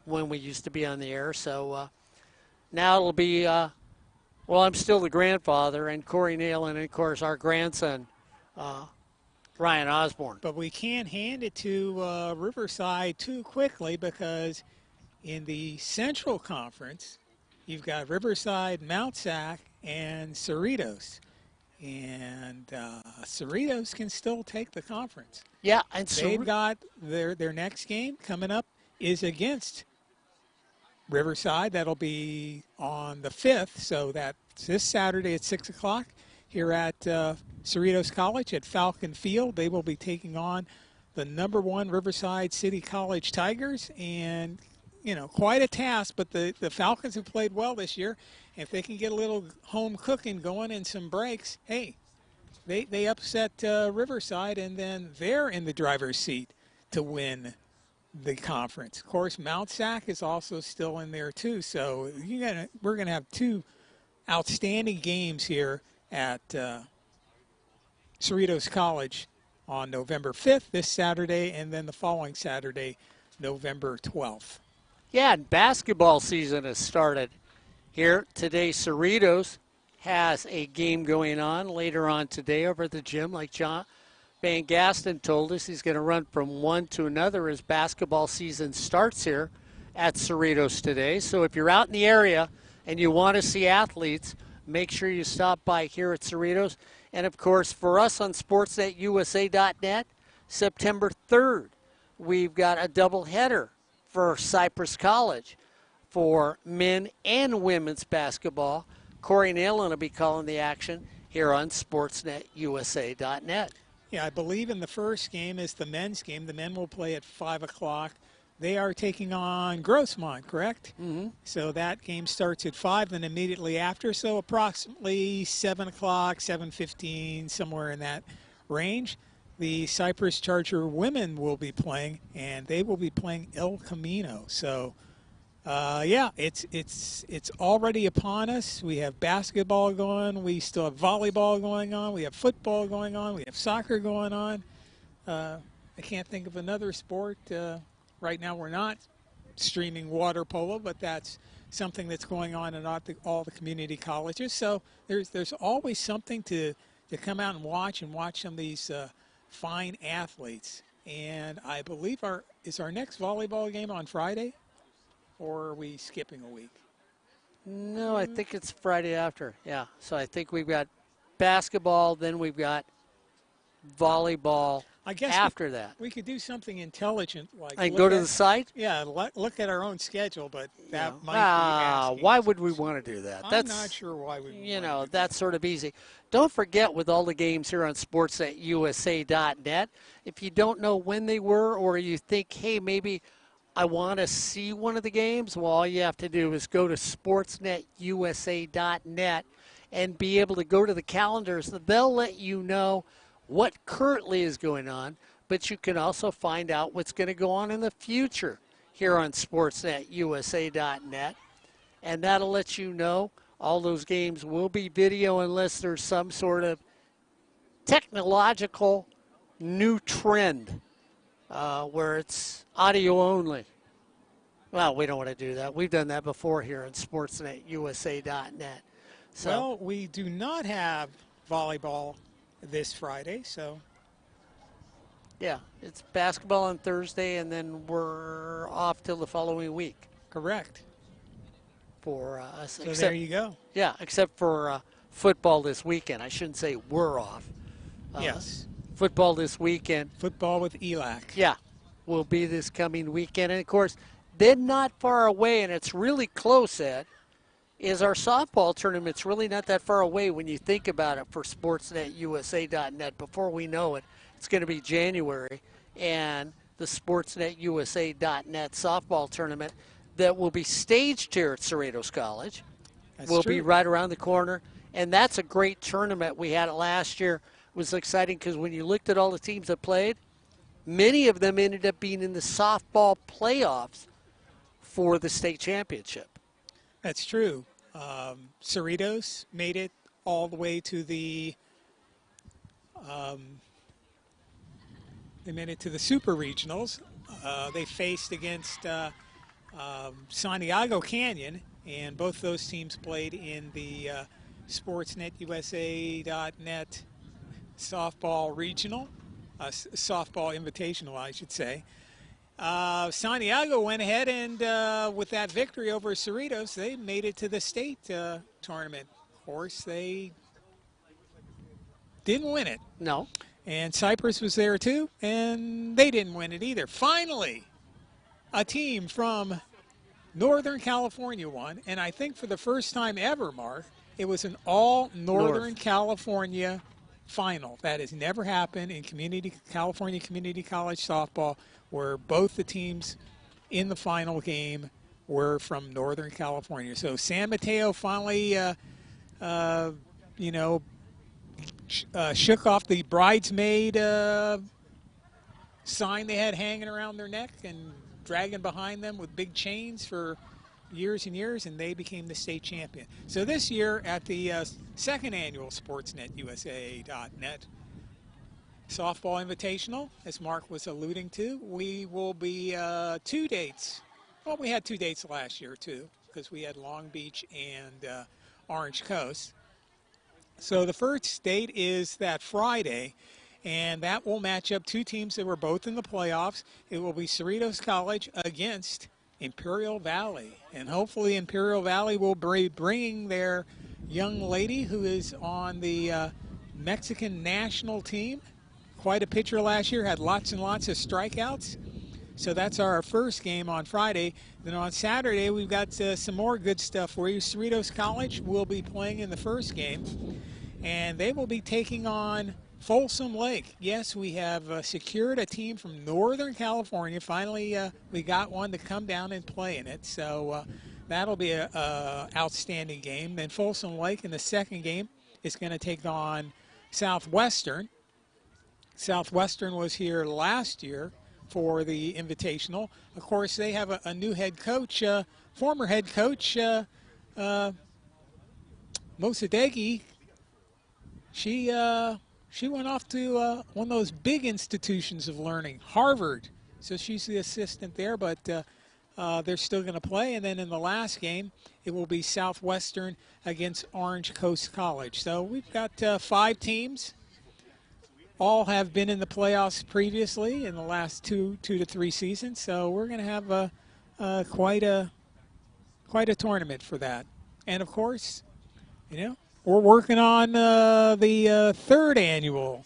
when we used to be on the air. So now it'll be, I'm still the grandfather, and Corey Nail, and, of course, our grandson, Ryan Osborne. But we can't hand it to Riverside too quickly, because in the Central Conference, you've got Riverside, Mount Sac, and Cerritos. And Cerritos can still take the conference. Yeah, and they've got their next game coming up is against Riverside. That'll be on the 5th, so that's this Saturday at 6 o'clock here at Cerritos College at Falcon Field. They will be taking on the #1 Riverside City College Tigers, and quite a task, but the Falcons have played well this year. If they can get a little home cooking going and some breaks, hey, they upset Riverside, and then they're in the driver's seat to win the conference. Of course, Mount Sac is also still in there too, so we're going to have 2 outstanding games here at Cerritos College on November 5th, this Saturday, and then the following Saturday, November 12th. Yeah, and basketball season has started here today. Cerritos has a game going on later on today over at the gym. Like John Van Gaston told us, he's going to run from one to another as basketball season starts here at Cerritos today. So if you're out in the area and you want to see athletes, make sure you stop by here at Cerritos. And, of course, for us on SportsNetUSA.net, September 3rd, we've got a doubleheader for Cypress College for men and women's basketball. Corey Nalen will be calling the action here on SportsNetUSA.net. Yeah, I believe in the first game is the men's game. The men will play at 5 o'clock. They are taking on Grossmont, correct? Mm-hmm. So that game starts at 5, then immediately after. So approximately 7 o'clock, 7:15, somewhere in that range. the Cypress Charger women will be playing, and they will be playing El Camino. So, yeah, it's already upon us. We have basketball going. We still have volleyball going on. We have football going on. We have soccer going on. I can't think of another sport. Right now we're not streaming water polo, but that's something that's going on in all the community colleges. So there's always something to come out and watch some of these fine athletes. And I believe is our next volleyball game on Friday, or are we skipping a week? No, I think it's Friday after. Yeah, so I think we've got basketball, then we've got volleyball. I guess after that, we could do something intelligent like and go to the site. Yeah, look at our own schedule, but that might be asking. Why would we want to do that? I'm not sure why we. That's sort of easy. Don't forget, with all the games here on sportsnetusa.net, if you don't know when they were, or you think, hey, maybe I want to see one of the games, well, all you have to do is go to sportsnetusa.net and be able to go to the calendars. They'll let you know what currently is going on, but you can also find out what's going to go on in the future here on sportsnetusa.net, and that'll let you know all those games will be video unless there's some sort of technological new trend where it's audio only. Well, we don't want to do that. We've done that before here on sportsnetusa.net. So, well, we do not have volleyball this Friday, so. Yeah, it's basketball on Thursday, and then we're off till the following week. Correct. For us. So there you go. Yeah, except for football this weekend. I shouldn't say we're off. Yes. Football this weekend. Football with ELAC. Yeah, will be this coming weekend. And, of course, then not far away, and it's really close, Ed, is our softball tournament. It's really not that far away when you think about it for sportsnetusa.net. Before we know it, it's going to be January, and the sportsnetusa.net softball tournament that will be staged here at Cerritos College will be right around the corner. And that's a great tournament. We had it last year. It was exciting because when you looked at all the teams that played, many of them ended up being in the softball playoffs for the state championship. That's true. Cerritos made it all the way to the super regionals. They faced against Santiago Canyon, and both those teams played in the sportsnetusa.net softball regional, softball invitational, I should say. Santiago went ahead and with that victory over Cerritos, they made it to the state tournament. Of course, they didn't win it. No. And Cypress was there too, and they didn't win it either. Finally, a team from Northern California won, and I think for the first time ever, Mark, it was an all Northern California final. That has never happened in California Community College softball, where both the teams in the final game were from Northern California. So San Mateo finally, shook off the bridesmaid sign they had hanging around their neck and dragging behind them with big chains for years and years, and they became the state champion. So this year at the second annual sportsnetusa.net softball invitational, as Mark was alluding to, we will be 2 dates. Well, we had 2 dates last year too, because we had Long Beach and Orange Coast. So the first date is that Friday, and that will match up 2 teams that were both in the playoffs. It will be Cerritos College against Imperial Valley, and hopefully Imperial Valley will be bringing their young lady who is on the Mexican national team. Quite a pitcher last year, had lots and lots of strikeouts. So that's our first game on Friday. Then on Saturday, we've got some more good stuff for you. Cerritos College will be playing in the first game, and they will be taking on Folsom Lake. Yes, we have secured a team from Northern California. Finally, we got one to come down and play in it. So that'll be an outstanding game. Then Folsom Lake in the second game is going to take on Southwestern. Southwestern was here last year for the Invitational. Of course, they have a new head coach, former head coach, Mosadegi. She went off to one of those big institutions of learning, Harvard. So she's the assistant there, but they're still going to play. And then in the last game, it will be Southwestern against Orange Coast College. So we've got 5 teams. All have been in the playoffs previously in the last two to three seasons. So we're going to have quite a tournament for that. And of course, we're working on the 3rd annual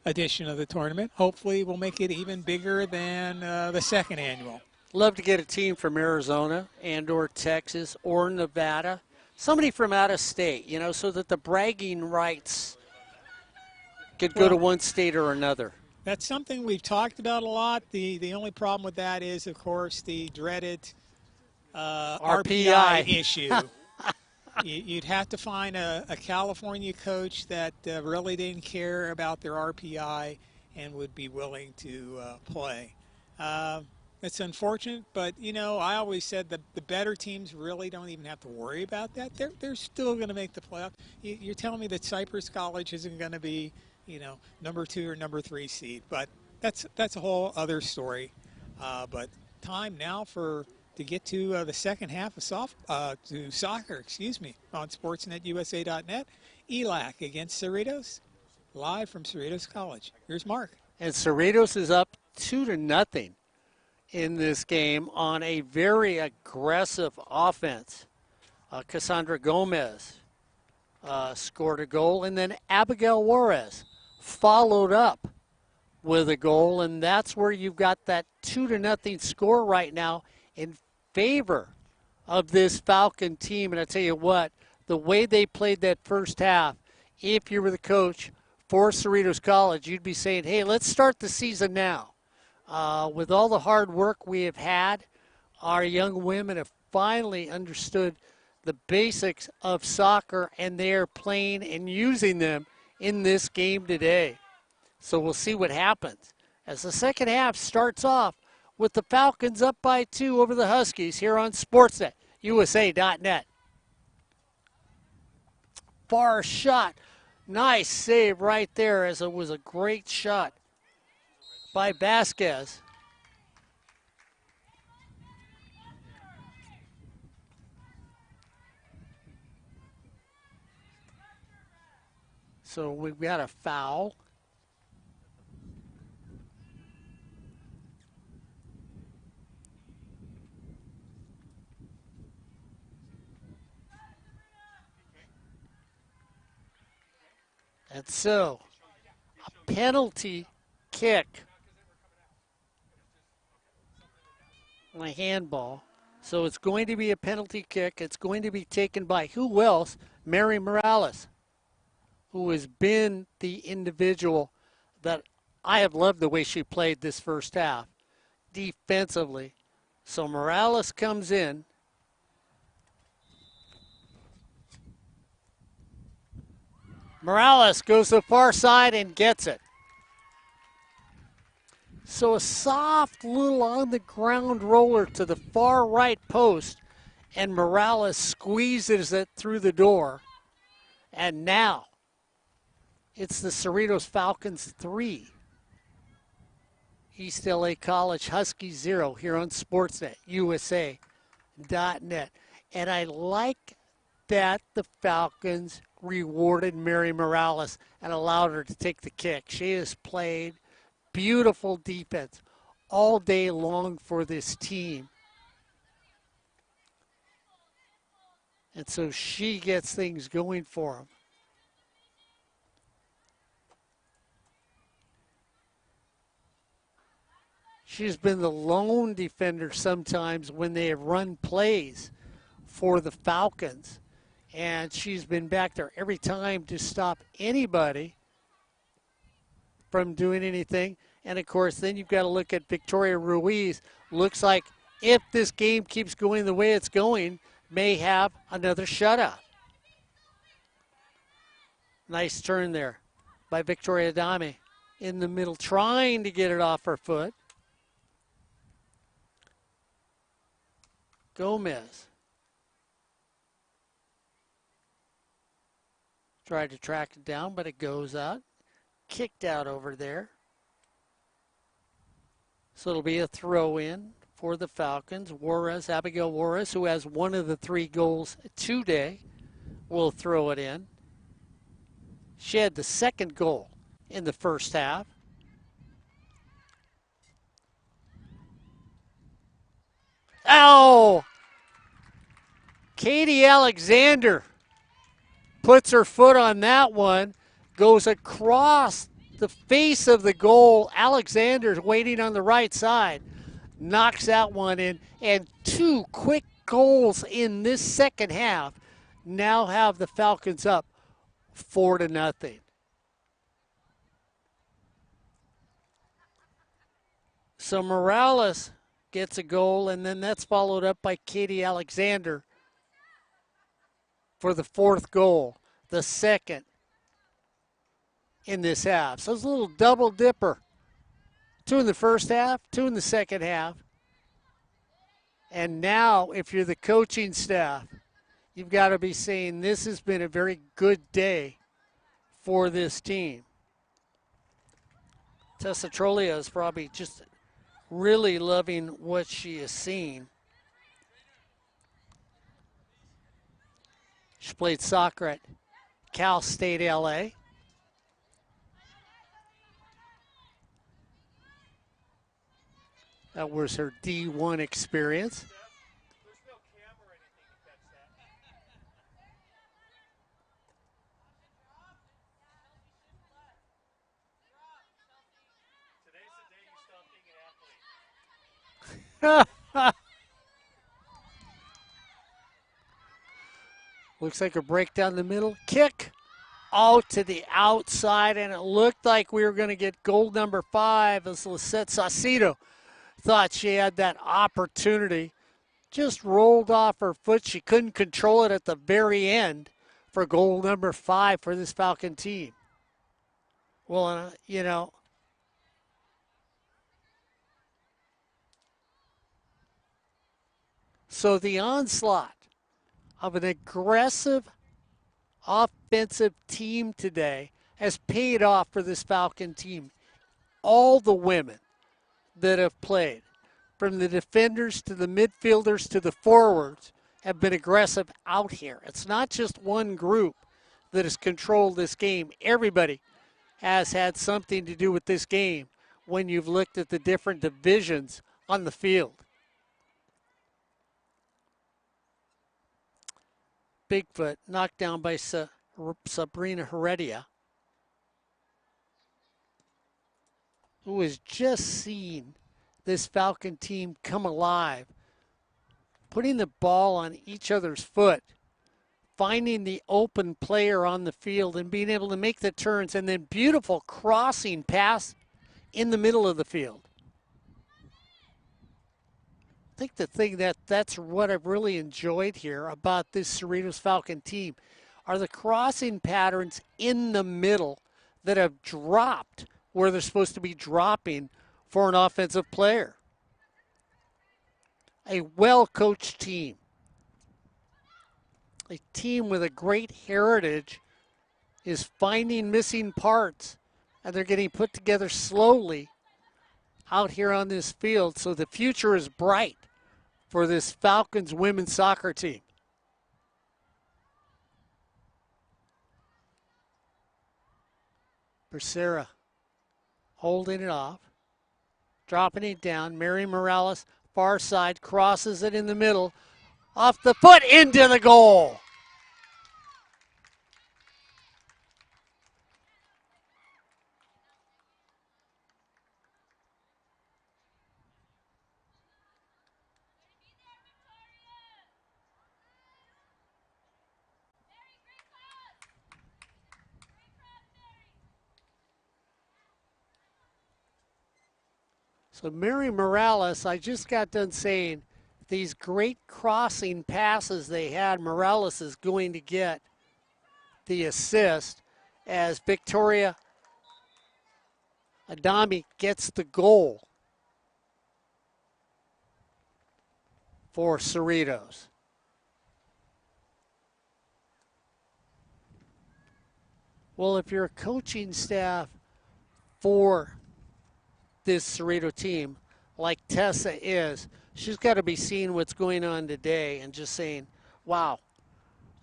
edition of the tournament. Hopefully we'll make it even bigger than the 2nd annual. Love to get a team from Arizona and or Texas or Nevada. Somebody from out of state, so that the bragging rights could go to one state or another. That's something we've talked about a lot. The only problem with that is, of course, the dreaded RPI issue. You'd have to find a California coach that really didn't care about their RPI and would be willing to play. It's unfortunate, but, I always said that the better teams really don't even have to worry about that. They're still going to make the playoffs. You're telling me that Cypress College isn't going to be, number 2 or number 3 seed, but that's a whole other story. But time now to get to the second half of soccer, on SportsNetUSA.net. ELAC against Cerritos, live from Cerritos College. Here's Mark. And Cerritos is up 2-0 in this game on a very aggressive offense. Cassandra Gomez scored a goal, and then Abigail Juarez followed up with a goal, and that's where you've got that 2-0 score right now in favor of this Falcon team. And I tell you what, the way they played that first half, if you were the coach for Cerritos College, you'd be saying, hey, let's start the season now. With all the hard work we have had, our young women have finally understood the basics of soccer, and they are playing and using them in this game today. So we'll see what happens as the second half starts off with the Falcons up by 2 over the Huskies here on SportsNetUSA.net. Far shot. Nice save right there, as it was a great shot by Vasquez. So we've got a foul. And so, a penalty kick on a handball. So it's going to be a penalty kick. It's going to be taken by who else? Mary Morales, who has been the individual that I have loved the way she played this first half defensively. So Morales comes in. Morales goes to the far side and gets it. So a soft little on-the-ground roller to the far right post, and Morales squeezes it through the door. And now it's the Cerritos Falcons 3. East LA College Huskies 0 here on SportsNetUSA.net. And I like that the Falcons rewarded Mary Morales and allowed her to take the kick. She has played beautiful defense all day long for this team. And so she gets things going for them. She's been the lone defender sometimes when they have run plays for the Falcons. And she's been back there every time to stop anybody from doing anything. And, of course, then you've got to look at Victoria Ruiz. Looks like if this game keeps going the way it's going, may have another shutout. Nice turn there by Victoria Adame in the middle, trying to get it off her foot. Gomez tried to track it down, but it goes out. Kicked out over there. So it'll be a throw in for the Falcons. Abigail Juarez, who has one of the 3 goals today, will throw it in. She had the 2nd goal in the first half. Oh! Katie Alexander puts her foot on that one, goes across the face of the goal. Alexander's waiting on the right side, knocks that one in, and 2 quick goals in this second half now have the Falcons up 4-0. So Morales gets a goal, and then that's followed up by Katie Alexander for the 4th goal, the 2nd in this half. So it's a little double dipper. 2 in the first half, 2 in the second half. And now, if you're the coaching staff, you've got to be saying this has been a very good day for this team. Tessa Trollia is probably just really loving what she is seeing. She played soccer at Cal State LA. That was her D1 experience. Looks like a break down the middle. Kick out to the outside, and it looked like we were going to get goal number 5 as Lisette Saucedo thought she had that opportunity. Just rolled off her foot. She couldn't control it at the very end for goal number 5 for this Falcon team. Well, so the onslaught of an aggressive offensive team today has paid off for this Falcon team. All the women that have played, from the defenders to the midfielders to the forwards, have been aggressive out here. It's not just one group that has controlled this game. Everybody has had something to do with this game when you've looked at the different divisions on the field. Bigfoot knocked down by Sabrina Heredia, who has just seen this Falcon team come alive, putting the ball on each other's foot, finding the open player on the field and being able to make the turns, and then beautiful crossing pass in the middle of the field. I think the thing that's what I've really enjoyed here about this Cerritos Falcon team are the crossing patterns in the middle that have dropped where they're supposed to be dropping for an offensive player. A well-coached team. A team with a great heritage is finding missing parts, and they're getting put together slowly out here on this field. So the future is bright for this Falcons women's soccer team. Becerra holding it off, dropping it down. Mary Morales, far side, crosses it in the middle, off the foot, into the goal. So Mary Morales, I just got done saying these great crossing passes they had. Morales is going to get the assist as Victoria Adami gets the goal for Cerritos. Well, if you're a coaching staff for this Cerrito team, like Tessa is, she's got to be seeing what's going on today and just saying, wow,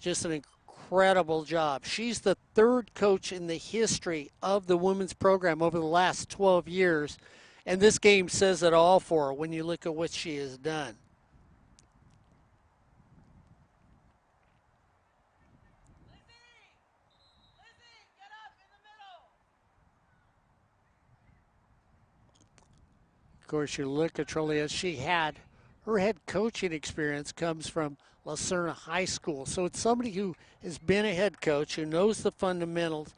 just an incredible job. She's the third coach in the history of the women's program over the last 12 years, and this game says it all for her when you look at what she has done. Of course, you look at Trolia, she had her head coaching experience comes from Lucerna High School. So it's somebody who has been a head coach, who knows the fundamentals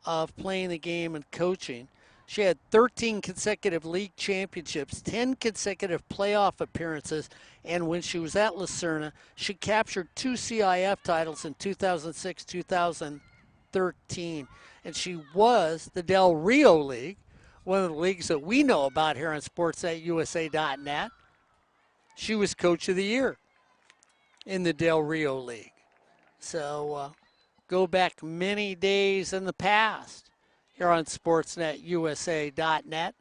of playing the game and coaching. She had 13 consecutive league championships, 10 consecutive playoff appearances, and when she was at Lucerna, she captured 2 CIF titles in 2006, 2013. And she was the Del Rio League, one of the leagues that we know about here on sports@usa.net. She was Coach of the Year in the Del Rio League. So go back many days in the past here on sportsnetusa.net.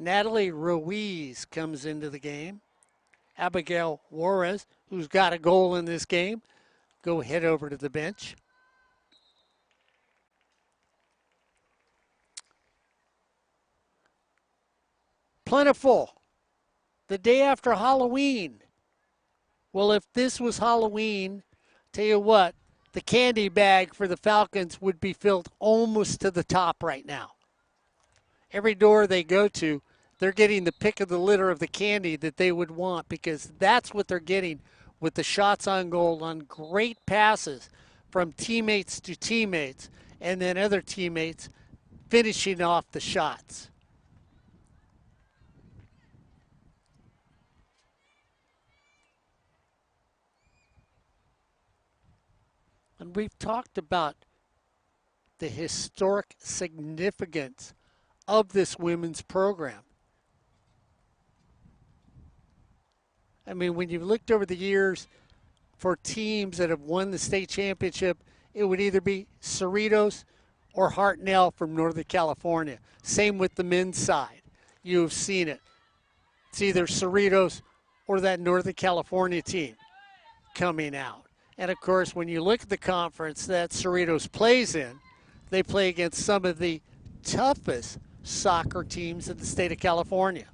Natalie Ruiz comes into the game. Abigail Juarez, who's got a goal in this game, go head over to the bench. Plentiful, the day after Halloween. Well, if this was Halloween, tell you what, the candy bag for the Falcons would be filled almost to the top right now. Every door they go to, they're getting the pick of the litter of the candy that they would want, because that's what they're getting with the shots on goal on great passes from teammates to teammates, and then other teammates finishing off the shots. And we've talked about the historic significance of this women's program. I mean, when you've looked over the years for teams that have won the state championship, it would either be Cerritos or Hartnell from Northern California. Same with the men's side. You've seen it. It's either Cerritos or that Northern California team coming out. And, of course, when you look at the conference that Cerritos plays in, they play against some of the toughest soccer teams in the state of California.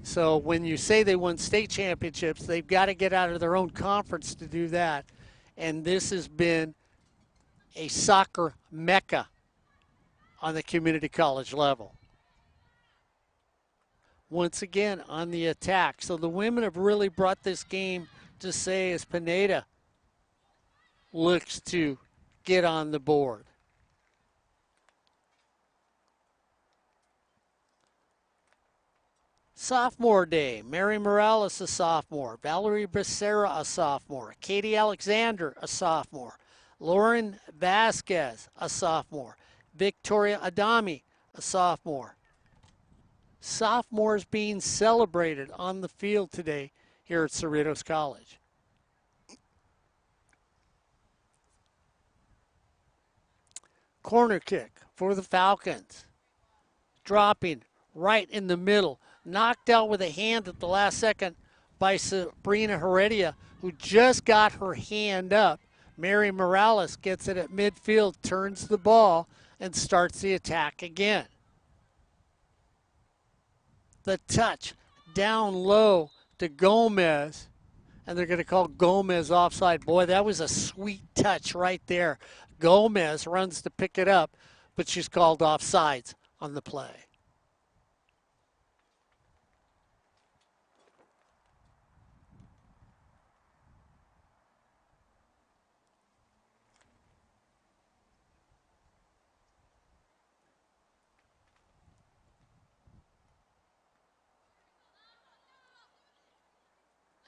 So when you say they won state championships, they've got to get out of their own conference to do that. And this has been a soccer mecca on the community college level. Once again, on the attack. So the women have really brought this game to say as Pineda looks to get on the board. Sophomore day, Mary Morales a sophomore, Valerie Becerra a sophomore, Katie Alexander a sophomore, Lauren Vasquez a sophomore, Victoria Adami a sophomore. Sophomores being celebrated on the field today here at Cerritos College. Corner kick for the Falcons. Dropping right in the middle. Knocked out with a hand at the last second by Sabrina Heredia, who just got her hand up. Mary Morales gets it at midfield, turns the ball, and starts the attack again. The touch down low to Gomez, and they're going to call Gomez offside. Boy, that was a sweet touch right there. Gomez runs to pick it up, but she's called offsides on the play.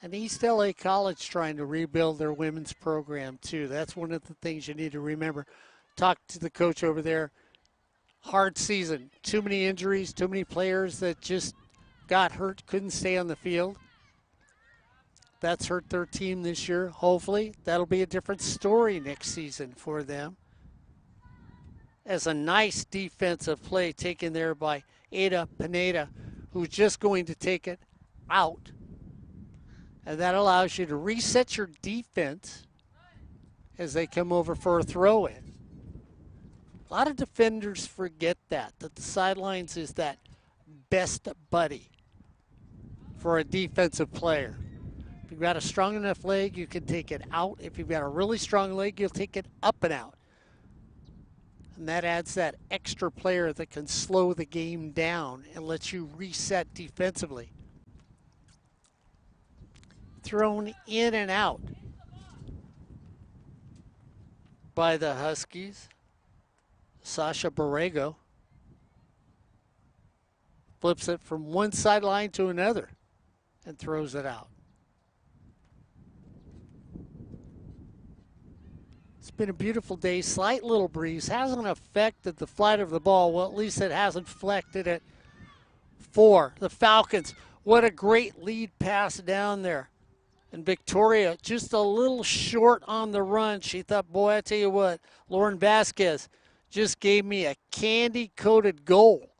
And East LA College trying to rebuild their women's program, too. That's one of the things you need to remember. talked to the coach over there. Hard season. Too many injuries, too many players that just got hurt, couldn't stay on the field. That's hurt their team this year. Hopefully, that'll be a different story next season for them. As a nice defensive play taken there by Ada Pineda, who's just going to take it out. And that allows you to reset your defense as they come over for a throw-in. A lot of defenders forget that the sidelines is that best buddy for a defensive player. If you've got a strong enough leg, you can take it out. If you've got a really strong leg, you'll take it up and out. And that adds that extra player that can slow the game down and lets you reset defensively. Thrown in and out by the Huskies. Sasha Borrego flips it from one sideline to another and throws it out. It's been a beautiful day. Slight little breeze. Hasn't affected the flight of the ball. Well, at least it hasn't affected it for the Falcons. What a great lead pass down there. And Victoria just a little short on the run. She thought, boy, I tell you what, Lauren Vasquez just gave me a candy-coated goal.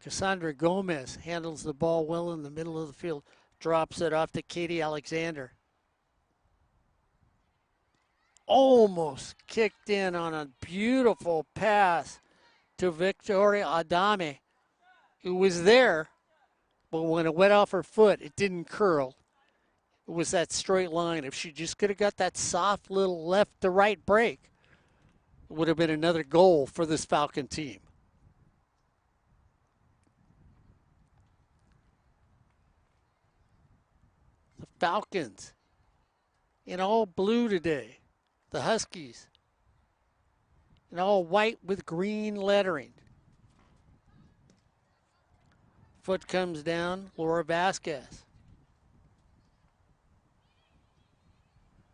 Cassandra Gomez handles the ball well in the middle of the field, drops it off to Katie Alexander. Almost kicked in on a beautiful pass to Victoria Adame, who was there, but when it went off her foot, it didn't curl. It was that straight line. If she just could have got that soft little left to right break, it would have been another goal for this Falcon team. The Falcons in all blue today. The Huskies in all white with green lettering. Foot comes down, Laura Vasquez.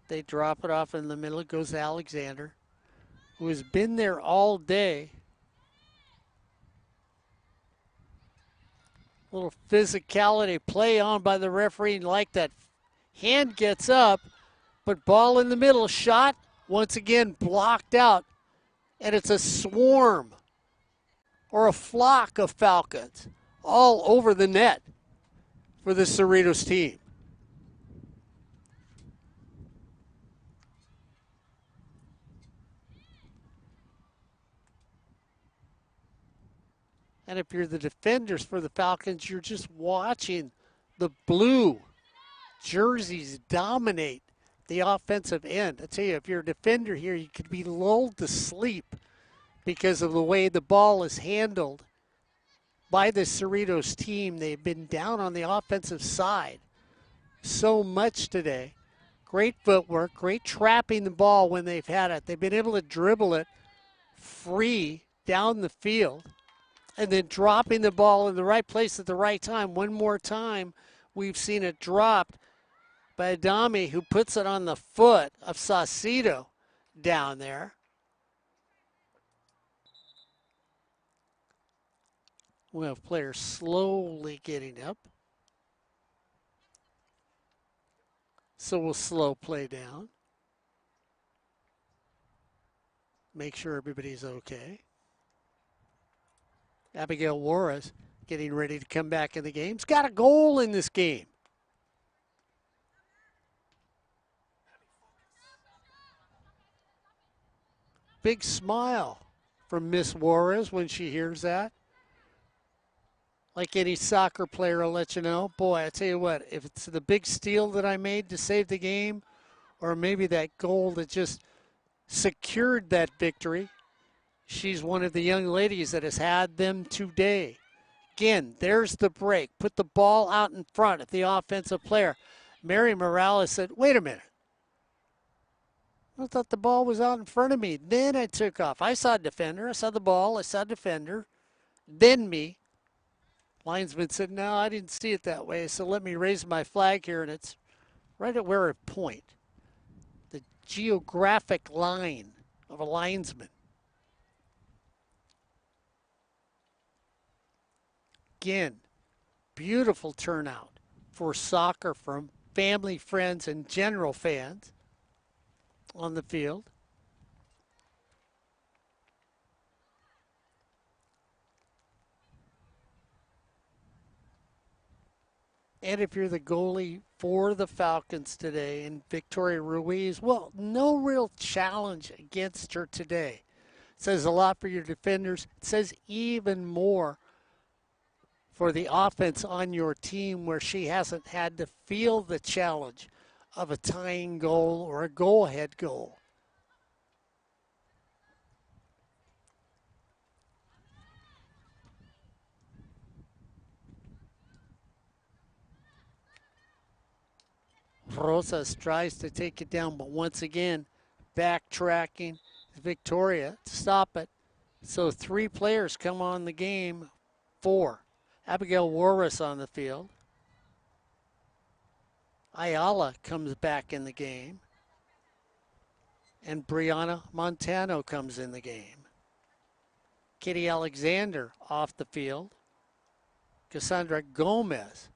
They drop it off in the middle. It goes to Alexander, who has been there all day. A little physicality play on by the referee, like that hand gets up, but ball in the middle, shot, once again blocked out. And it's a swarm or a flock of Falcons all over the net for the Cerritos team. And if you're the defenders for the Falcons, you're just watching the blue jerseys dominate the offensive end. I tell you, if you're a defender here, you could be lulled to sleep because of the way the ball is handled by the Cerritos team. They've been down on the offensive side so much today. Great footwork, great trapping the ball when they've had it. They've been able to dribble it free down the field and then dropping the ball in the right place at the right time. One more time, we've seen it dropped by Adami, who puts it on the foot of Saucedo down there. We have players slowly getting up. So we'll slow play down. Make sure everybody's okay. Abigail Juarez getting ready to come back in the game. She's got a goal in this game. Big smile from Miss Juarez when she hears that. Like any soccer player will let you know, boy, I tell you what, if it's the big steal that I made to save the game, or maybe that goal that just secured that victory, she's one of the young ladies that has had them today. Again, there's the break. Put the ball out in front of the offensive player. Mary Morales said, wait a minute. I thought the ball was out in front of me. Then I took off. I saw a defender. I saw the ball. I saw a defender. Then me. Linesman said, no, I didn't see it that way, so let me raise my flag here, and it's right at where I point. The geographic line of a linesman. Again, beautiful turnout for soccer from family, friends, and general fans on the field. And if you're the goalie for the Falcons today and Victoria Ruiz, well, no real challenge against her today. It says a lot for your defenders. It says even more for the offense on your team where she hasn't had to feel the challenge of a tying goal or a go-ahead goal. Rosas tries to take it down, but once again, backtracking Victoria to stop it. So 3 players come on the game, 4. Abigail Warris on the field. Ayala comes back in the game. And Brianna Montano comes in the game. Kitty Alexander off the field. Cassandra Gomez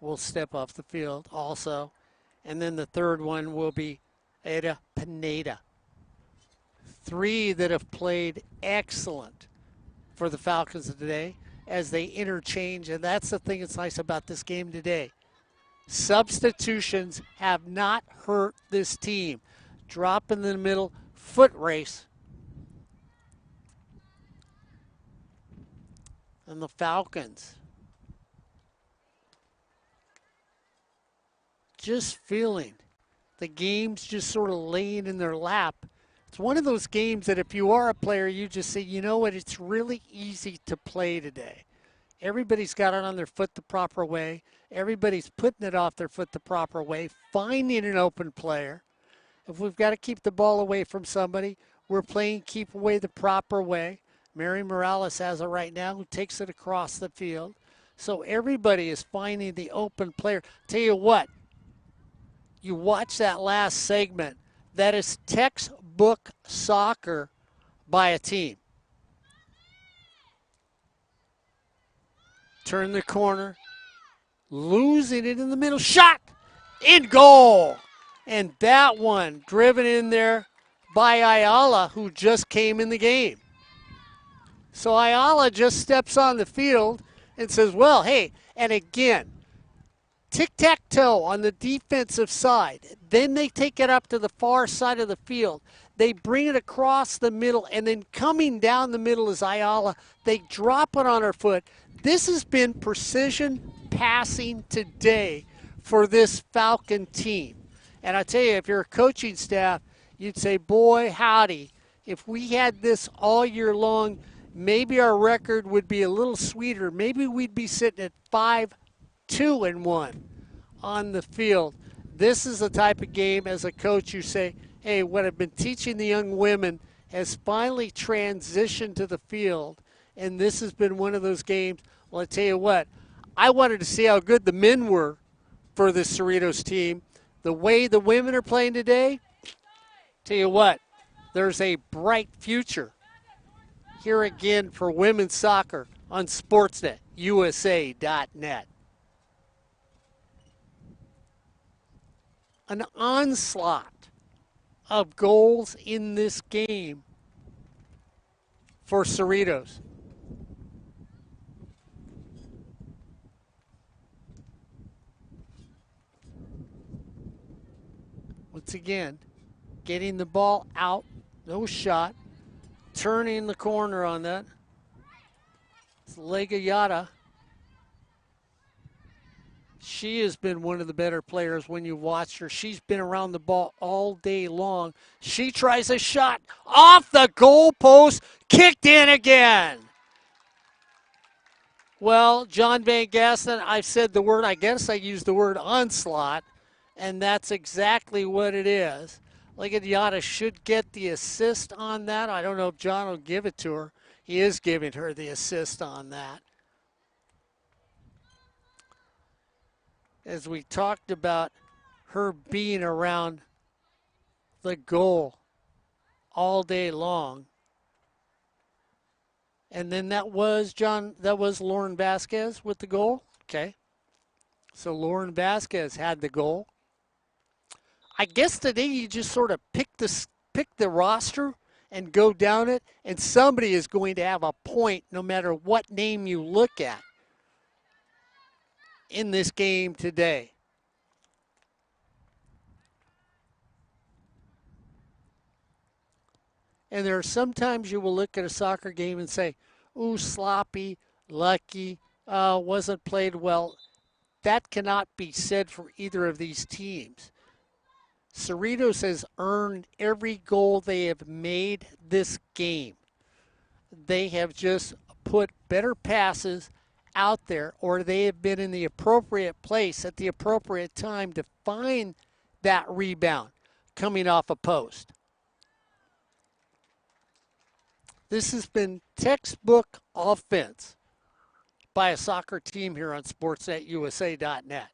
will step off the field also. And then the third one will be Ada Pineda. 3 that have played excellent for the Falcons today as they interchange. And that's the thing that's nice about this game today. Substitutions have not hurt this team. Drop in the middle, foot race. And the Falcons just feeling the game's just sort of laying in their lap. It's one of those games that if you are a player, you just say, you know what, it's really easy to play today. Everybody's got it on their foot the proper way. Everybody's putting it off their foot the proper way, finding an open player. If we've got to keep the ball away from somebody, we're playing keep away the proper way. Mary Morales has it right now, who takes it across the field. So everybody is finding the open player. Tell you what, you watch that last segment, that is textbook soccer by a team. Turn the corner, losing it in the middle, shot, in goal. And that one driven in there by Ayala, who just came in the game. So Ayala just steps on the field and says, well, hey, and again, tic-tac-toe on the defensive side. Then they take it up to the far side of the field. They bring it across the middle, and then coming down the middle is Ayala. They drop it on her foot. This has been precision passing today for this Falcon team. And I tell you, if you're a coaching staff, you'd say, boy, howdy, if we had this all year long, maybe our record would be a little sweeter. Maybe we'd be sitting at 5-2-1 on the field. This is the type of game as a coach you say, hey, what I've been teaching the young women has finally transitioned to the field, and this has been one of those games. Well, I tell you what, I wanted to see how good the men were for this Cerritos team. The way the women are playing today, tell you what, there's a bright future here again for women's soccer on Sportsnet, USA.net. An onslaught of goals in this game for Cerritos. Once again, getting the ball out, no shot, turning the corner on that. It's Lega Yata. She has been one of the better players when you watch her. She's been around the ball all day long. She tries a shot off the goalpost, kicked in again. Well, John Van Gassen, I've said the word, I guess I used the word onslaught, and that's exactly what it is. Yata should get the assist on that. I don't know if John will give it to her. He is giving her the assist on that. as we talked about her being around the goal all day long. And then that was Lauren Vasquez with the goal. Okay. So Lauren Vasquez had the goal. I guess today you just sort of pick the roster and go down it, and somebody is going to have a point no matter what name you look at in this game today. And there are sometimes you will look at a soccer game and say, ooh, sloppy, lucky, wasn't played well. That cannot be said for either of these teams. Cerritos has earned every goal they have made this game. They have just put better passes out there, or they have been in the appropriate place at the appropriate time to find that rebound coming off a post. This has been textbook offense by a soccer team here on SportsNetUSA.net.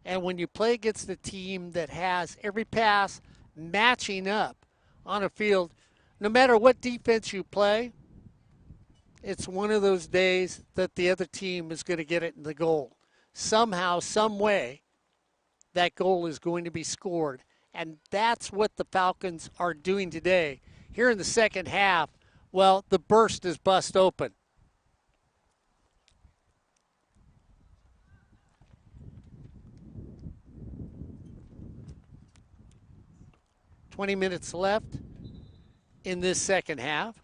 And when you play against a team that has every pass matching up on a field, no matter what defense you play, it's one of those days that the other team is going to get it in the goal. Somehow, some way, that goal is going to be scored. And that's what the Falcons are doing today. Here in the second half, well, the burst is bust open. "20 minutes left in this second half.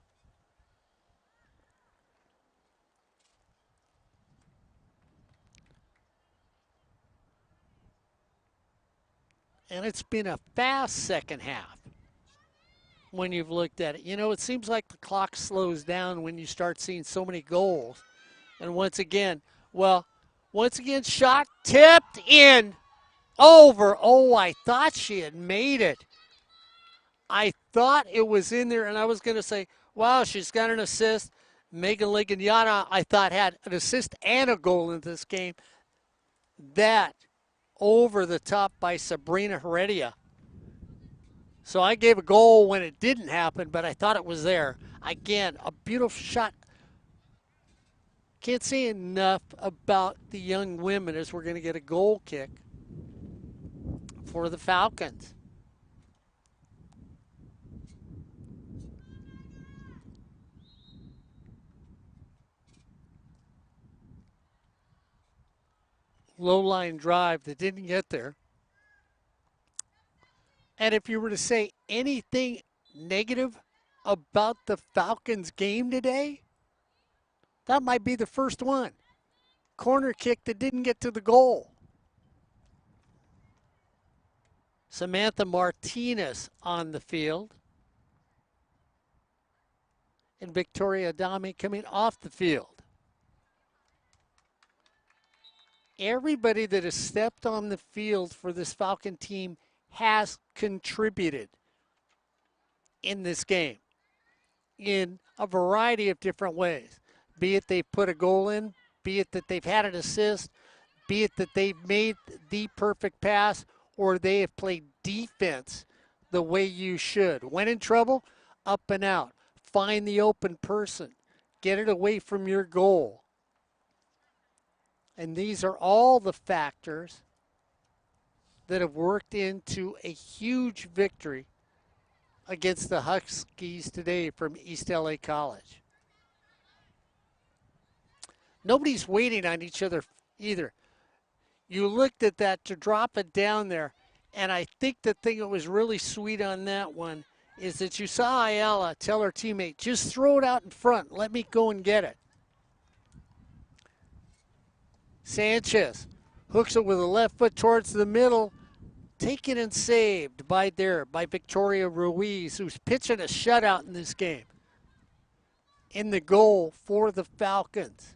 And it's been a fast second half when you've looked at it. You know, it seems like the clock slows down when you start seeing so many goals. And once again, shot tipped in over. Oh, I thought she had made it. I thought it was in there, and I was going to say, wow, she's got an assist. Megan Ligganyana, I thought, had an assist and a goal in this game. That over the top by Sabrina Heredia. So I gave a goal when it didn't happen, but I thought it was there. Again, a beautiful shot. Can't say enough about the young women as we're going to get a goal kick for the Falcons. Low line drive that didn't get there. And if you were to say anything negative about the Falcons game today, that might be the first one. Corner kick that didn't get to the goal. Samantha Martinez on the field. And Victoria Adami coming off the field. Everybody that has stepped on the field for this Falcon team has contributed in this game in a variety of different ways. Be it they've put a goal in, be it that they've had an assist, be it that they've made the perfect pass, or they have played defense the way you should. When in trouble, up and out. Find the open person. Get it away from your goal. And these are all the factors that have worked into a huge victory against the Huskies today from East LA College. Nobody's waiting on each other either. You looked at that to drop it down there, and I think the thing that was really sweet on that one is that you saw Ayala tell her teammate, just throw it out in front. Let me go and get it. Sanchez hooks it with a left foot towards the middle. Taken and saved by Victoria Ruiz, who's pitching a shutout in this game. In the goal for the Falcons.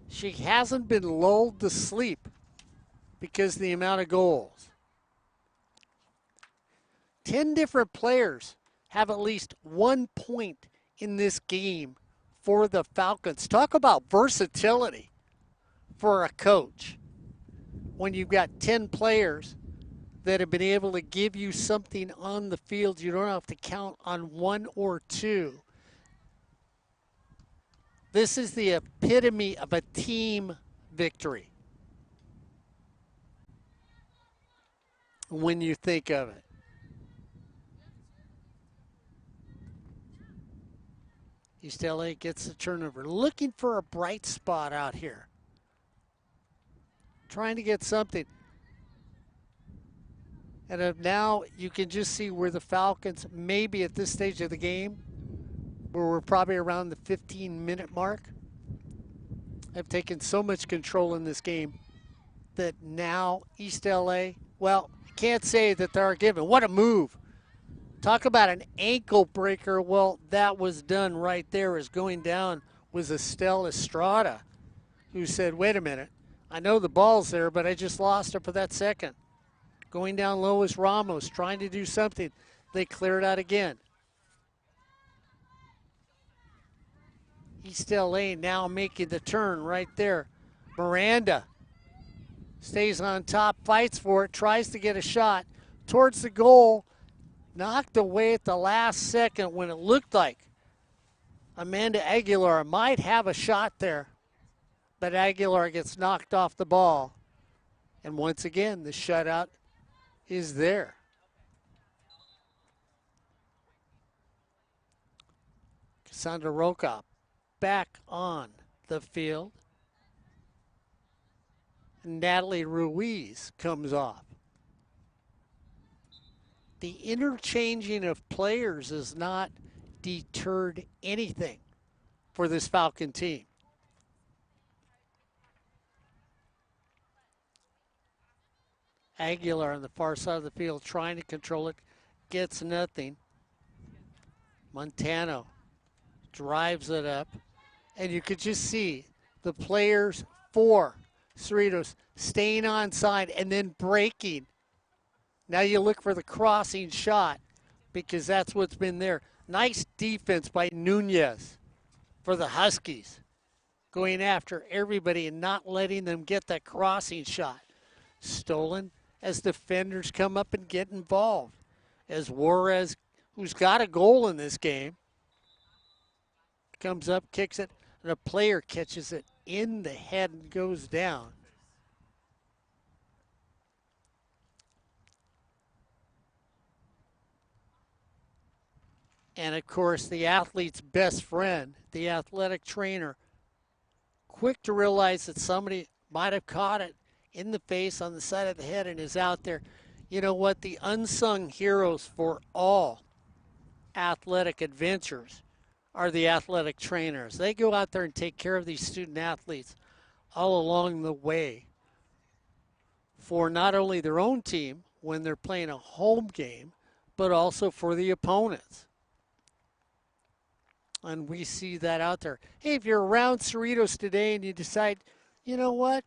She hasn't been lulled to sleep because of the amount of goals. 10 different players have at least 1 point in this game for the Falcons. Talk about versatility for a coach when you've got 10 players that have been able to give you something on the field. You don't have to count on one or two. This is the epitome of a team victory when you think of it. East LA gets the turnover. Looking for a bright spot out here. Trying to get something. And now you can just see where the Falcons, maybe at this stage of the game, where we're probably around the 15-minute mark, have taken so much control in this game that now East LA, well, I can't say that they're given. What a move. Talk about an ankle breaker. Well, that was done right there. As going down was Estelle Estrada, who said, wait a minute, I know the ball's there, but I just lost it for that second. Going down low is Ramos, trying to do something. They clear it out again. East LA now making the turn right there. Miranda stays on top, fights for it, tries to get a shot towards the goal. Knocked away at the last second when it looked like Amanda Aguilar might have a shot there. But Aguilar gets knocked off the ball. And once again, the shutout is there. Cassandra Roca back on the field. Natalie Ruiz comes off. The interchanging of players has not deterred anything for this Falcon team. Aguilar on the far side of the field trying to control it, gets nothing. Montano drives it up, and you could just see the players for Cerritos staying onside and then breaking. Now you look for the crossing shot because that's what's been there. Nice defense by Nunez for the Huskies, going after everybody and not letting them get that crossing shot. Stolen as defenders come up and get involved. As Juarez, who's got a goal in this game, comes up, kicks it, and a player catches it in the head and goes down. And, of course, the athlete's best friend, the athletic trainer, quick to realize that somebody might have caught it in the face on the side of the head and is out there. You know what? The unsung heroes for all athletic adventures are the athletic trainers. They go out there and take care of these student athletes all along the way for not only their own team when they're playing a home game, but also for the opponents. And we see that out there. Hey, if you're around Cerritos today and you decide, you know what?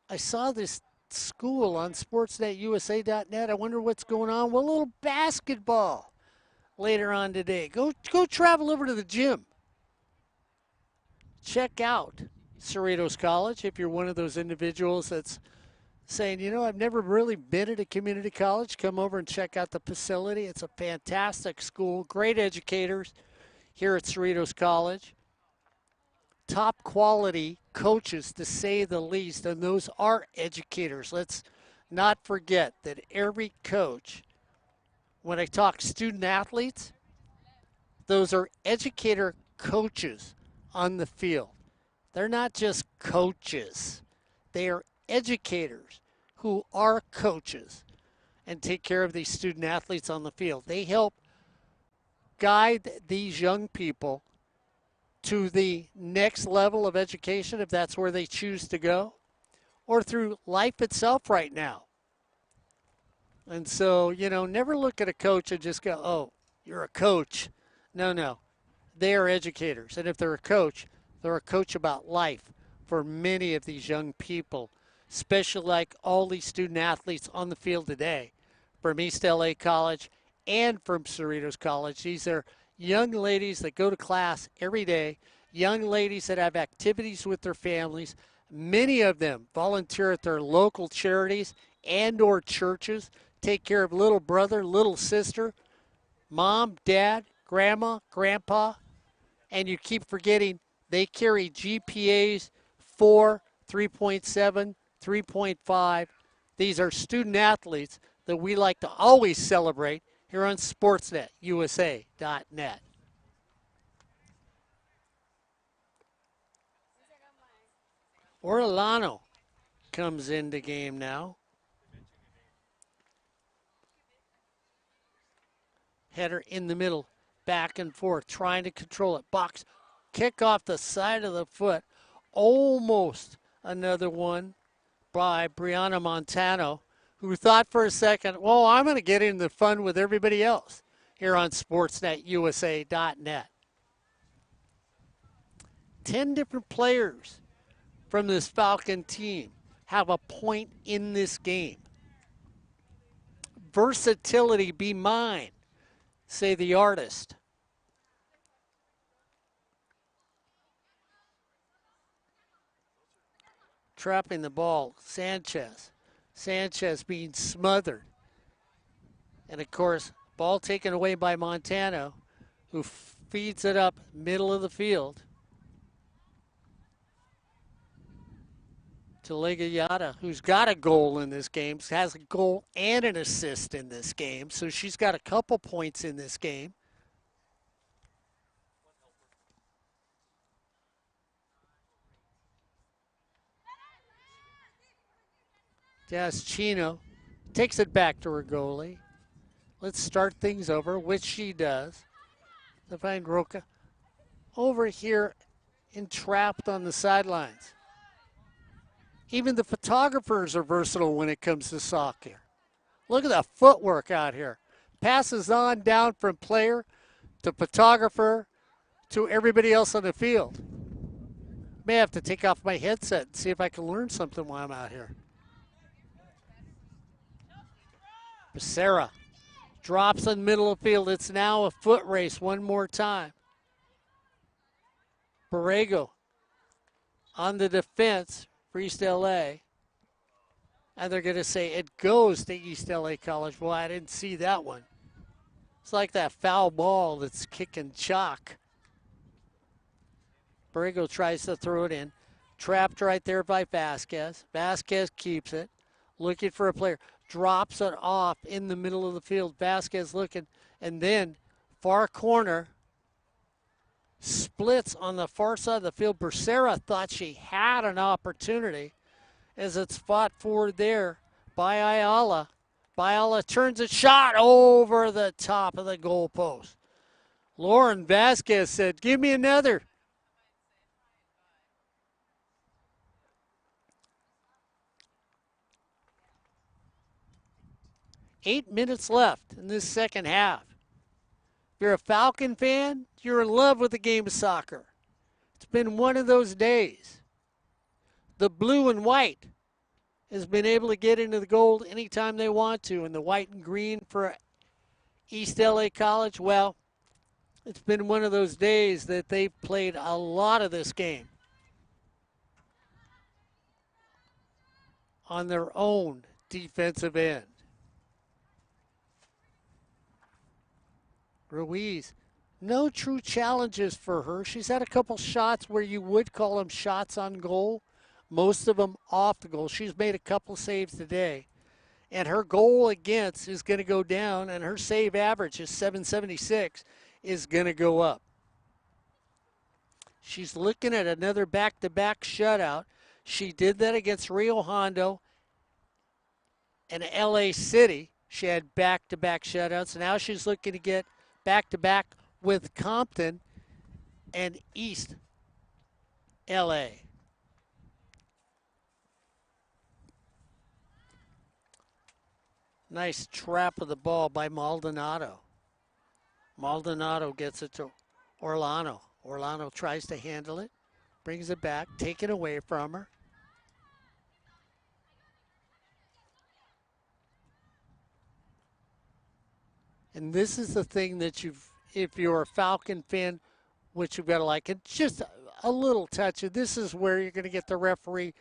I saw this school on sportsnetusa.net. I wonder what's going on. Well, a little basketball later on today. Go travel over to the gym. Check out Cerritos College if you're one of those individuals that's saying, you know, I've never really been at a community college. Come over and check out the facility. It's a fantastic school. Great educators here at Cerritos College. Top quality coaches, to say the least, and those are educators. Let's not forget that every coach, when I talk student athletes, those are educator coaches on the field. They're not just coaches. They are educators who are coaches and take care of these student athletes on the field. They help guide these young people to the next level of education, if that's where they choose to go, or through life itself right now. And so, you know, never look at a coach and just go, oh, you're a coach. No. They are educators. And if they're a coach about life for many of these young people, especially like all these student athletes on the field today from East LA College and from Cerritos College. These are young ladies that go to class every day, young ladies that have activities with their families. Many of them volunteer at their local charities and or churches, take care of little brother, little sister, mom, dad, grandma, grandpa, and you keep forgetting they carry GPAs 4, 3.7, 3.5. These are student athletes that we like to always celebrate here on SportsNetUSA.net. Orlano comes into game now. Header in the middle, back and forth, trying to control it. Box, kick off the side of the foot. Almost another one by Brianna Montano, who thought for a second, well, I'm going to get into fun with everybody else here on SportsNetUSA.net. 10 different players from this Falcon team have a point in this game. Versatility be mine, say the artist. Trapping the ball, Sanchez. Sanchez being smothered. And of course, ball taken away by Montano, who feeds it up middle of the field to Legayata, who's got a goal in this game, has a goal and an assist in this game, so she's got a couple points in this game. Daschino takes it back to her goalie. Let's start things over, which she does. To find Roca over here entrapped on the sidelines. Even the photographers are versatile when it comes to soccer. Look at the footwork out here. Passes on down from player to photographer to everybody else on the field. May have to take off my headset and see if I can learn something while I'm out here. Becerra drops in the middle of the field. It's now a foot race one more time. Borrego on the defense for East LA. And they're going to say it goes to East LA College. Well, I didn't see that one. It's like that foul ball that's kicking chalk. Borrego tries to throw it in. Trapped right there by Vasquez. Vasquez keeps it. Looking for a player. Drops it off in the middle of the field. Vasquez looking. And then far corner. Splits on the far side of the field. Becerra thought she had an opportunity as it's fought forward there by Ayala. Ayala turns a shot over the top of the goal post. Lauren Vasquez said, give me another. Eight minutes left in this second half. If you're a Falcon fan, you're in love with the game of soccer. It's been one of those days. The blue and white has been able to get into the gold anytime they want to, and the white and green for East LA College, well, it's been one of those days that they've played a lot of this game on their own defensive end. Ruiz, no true challenges for her. She's had a couple shots where you would call them shots on goal. Most of them off the goal. She's made a couple saves today. And her goal against is going to go down, and her save average is 776, is going to go up. She's looking at another back-to-back shutout. She did that against Rio Hondo and LA City. She had back-to-back shutouts. Now she's looking to get back-to-back with Compton and East LA. Nice trap of the ball by Maldonado. Maldonado gets it to Orlano. Orlano tries to handle it, brings it back, taken away from her. And this is the thing that if you're a Falcon fan, which you've got to like, it's just a little touch. And this is where you're going to get the referee,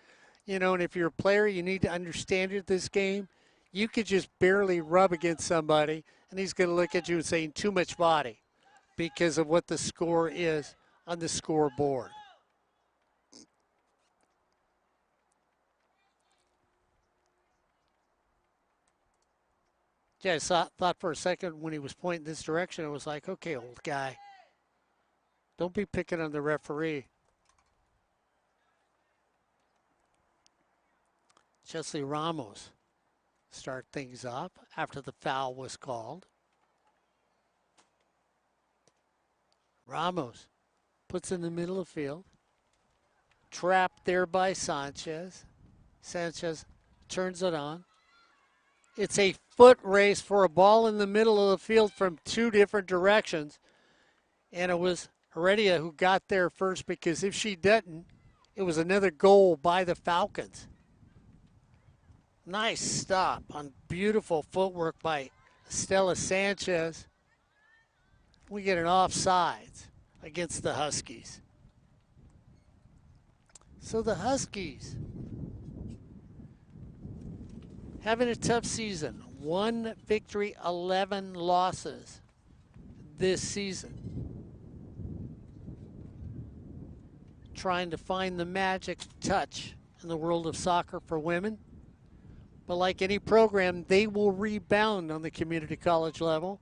and if you're a player, you need to understand it this game. You could just barely rub against somebody, and he's going to look at you and saying too much body because of what the score is on the scoreboard. Yeah, I thought for a second when he was pointing this direction, I was like, okay, old guy, don't be picking on the referee. Chesley Ramos start things up after the foul was called. Ramos puts in the middle of the field. Trapped there by Sanchez. Sanchez turns it on. It's a foot race for a ball in the middle of the field from two different directions. And it was Heredia who got there first, because if she didn't, it was another goal by the Falcons. Nice stop on beautiful footwork by Estela Sanchez. We get an offsides against the Huskies. So the Huskies having a tough season. 1 victory, 11 losses this season. Trying to find the magic touch in the world of soccer for women. But like any program, they will rebound on the community college level.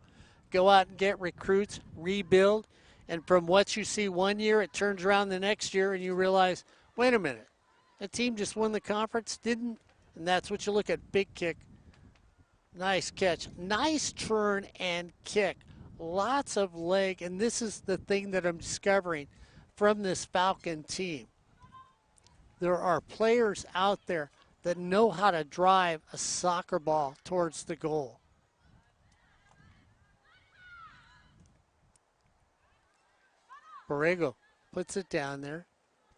Go out and get recruits, rebuild, and from what you see one year, it turns around the next year and you realize, wait a minute, the team just won the conference, didn't? And that's what you look at. Big kick. Nice catch. Nice turn and kick. Lots of leg, and this is the thing that I'm discovering from this Falcon team. There are players out there that know how to drive a soccer ball towards the goal. Borrego puts it down there.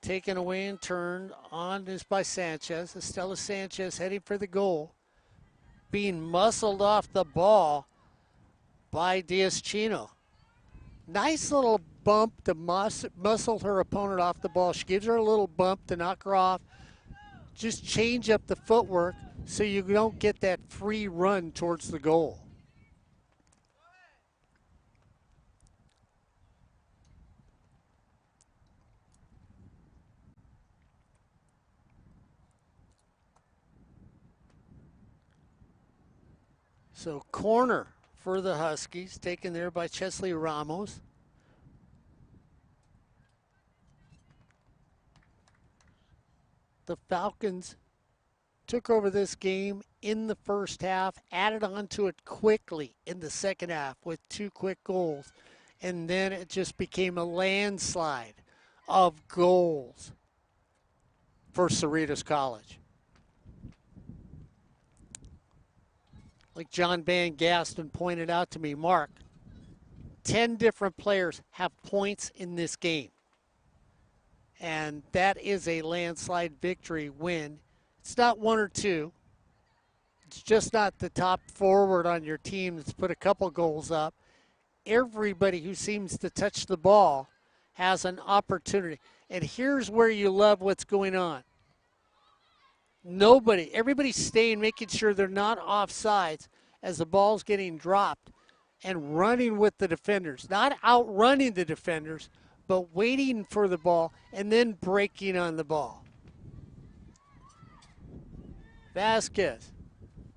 Taken away and turned on is by Sanchez. Estela Sanchez heading for the goal. Being muscled off the ball by Diaz-Chino. Nice little bump to muscle her opponent off the ball. She gives her a little bump to knock her off. Just change up the footwork so you don't get that free run towards the goal. So corner for the Huskies, taken there by Chesley Ramos. The Falcons took over this game in the first half, added on to it quickly in the second half with 2 quick goals. And then it just became a landslide of goals for Cerritos College. Like John Van Gaston pointed out to me, Mark, 10 different players have points in this game. And that is a landslide victory win. It's not 1 or 2. It's just not the top forward on your team that's put a couple goals up. Everybody who seems to touch the ball has an opportunity. And here's where you love what's going on. Everybody's staying, making sure they're not offsides as the ball's getting dropped and running with the defenders. Not outrunning the defenders, but waiting for the ball and then breaking on the ball. Vasquez,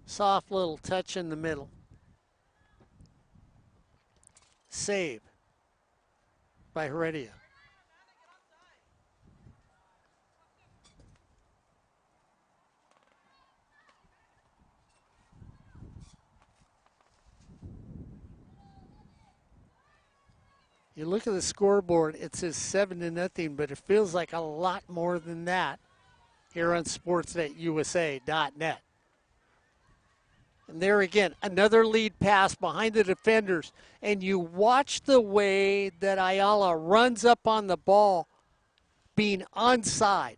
soft little touch in the middle. Save by Heredia. You look at the scoreboard, it says 7-0, but it feels like a lot more than that here on SportsNetUSA.net. And there again, another lead pass behind the defenders. And you watch the way that Ayala runs up on the ball being onside.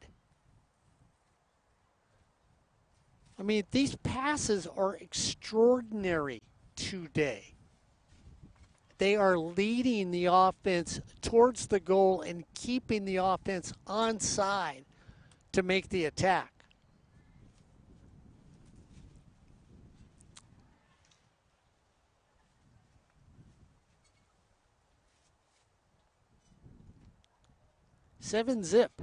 I mean, these passes are extraordinary today. they are leading the offense towards the goal and keeping the offense onside to make the attack. Seven zip.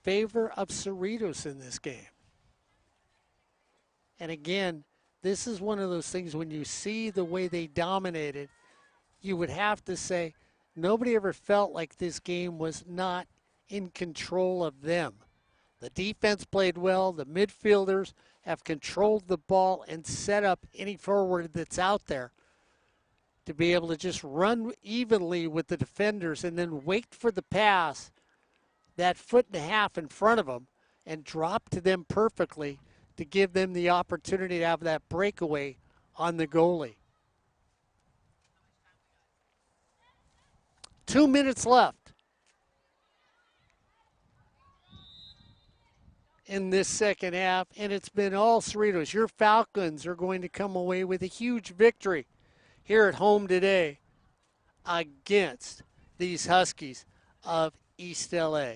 Favor of Cerritos in this game. And again, this is one of those things when you see the way they dominated, you would have to say nobody ever felt like this game was not in control of them. The defense played well. The midfielders have controlled the ball and set up any forward that's out there to be able to just run evenly with the defenders and then wait for the pass that foot and a half in front of them and drop to them perfectly to give them the opportunity to have that breakaway on the goalie. 2 minutes left in this second half, and it's been all Cerritos. Your Falcons are going to come away with a huge victory here at home today against these Huskies of East LA.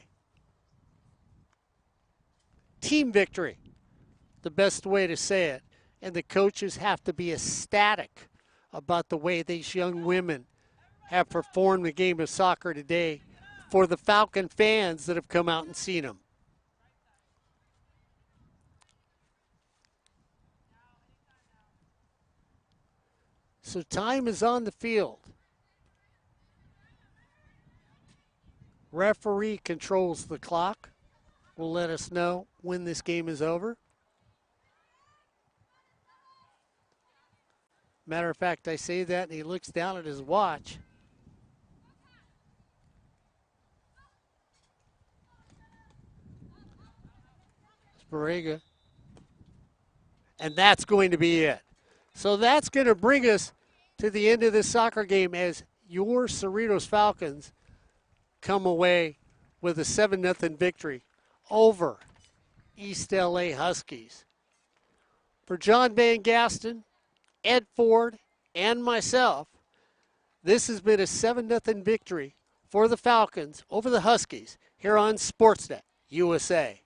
Team victory, the best way to say it. And the coaches have to be ecstatic about the way these young women have performed the game of soccer today for the Falcon fans that have come out and seen them. So time is on the field. Referee controls the clock. Will let us know when this game is over. Matter of fact, I say that and he looks down at his watch. Sparega. And that's going to be it. So that's going to bring us to the end of this soccer game as your Cerritos Falcons come away with a 7-0 victory over East LA Huskies. For John Van Gaston, Ed Ford, and myself, this has been a 7-0 victory for the Falcons over the Huskies here on SportsNet USA.net.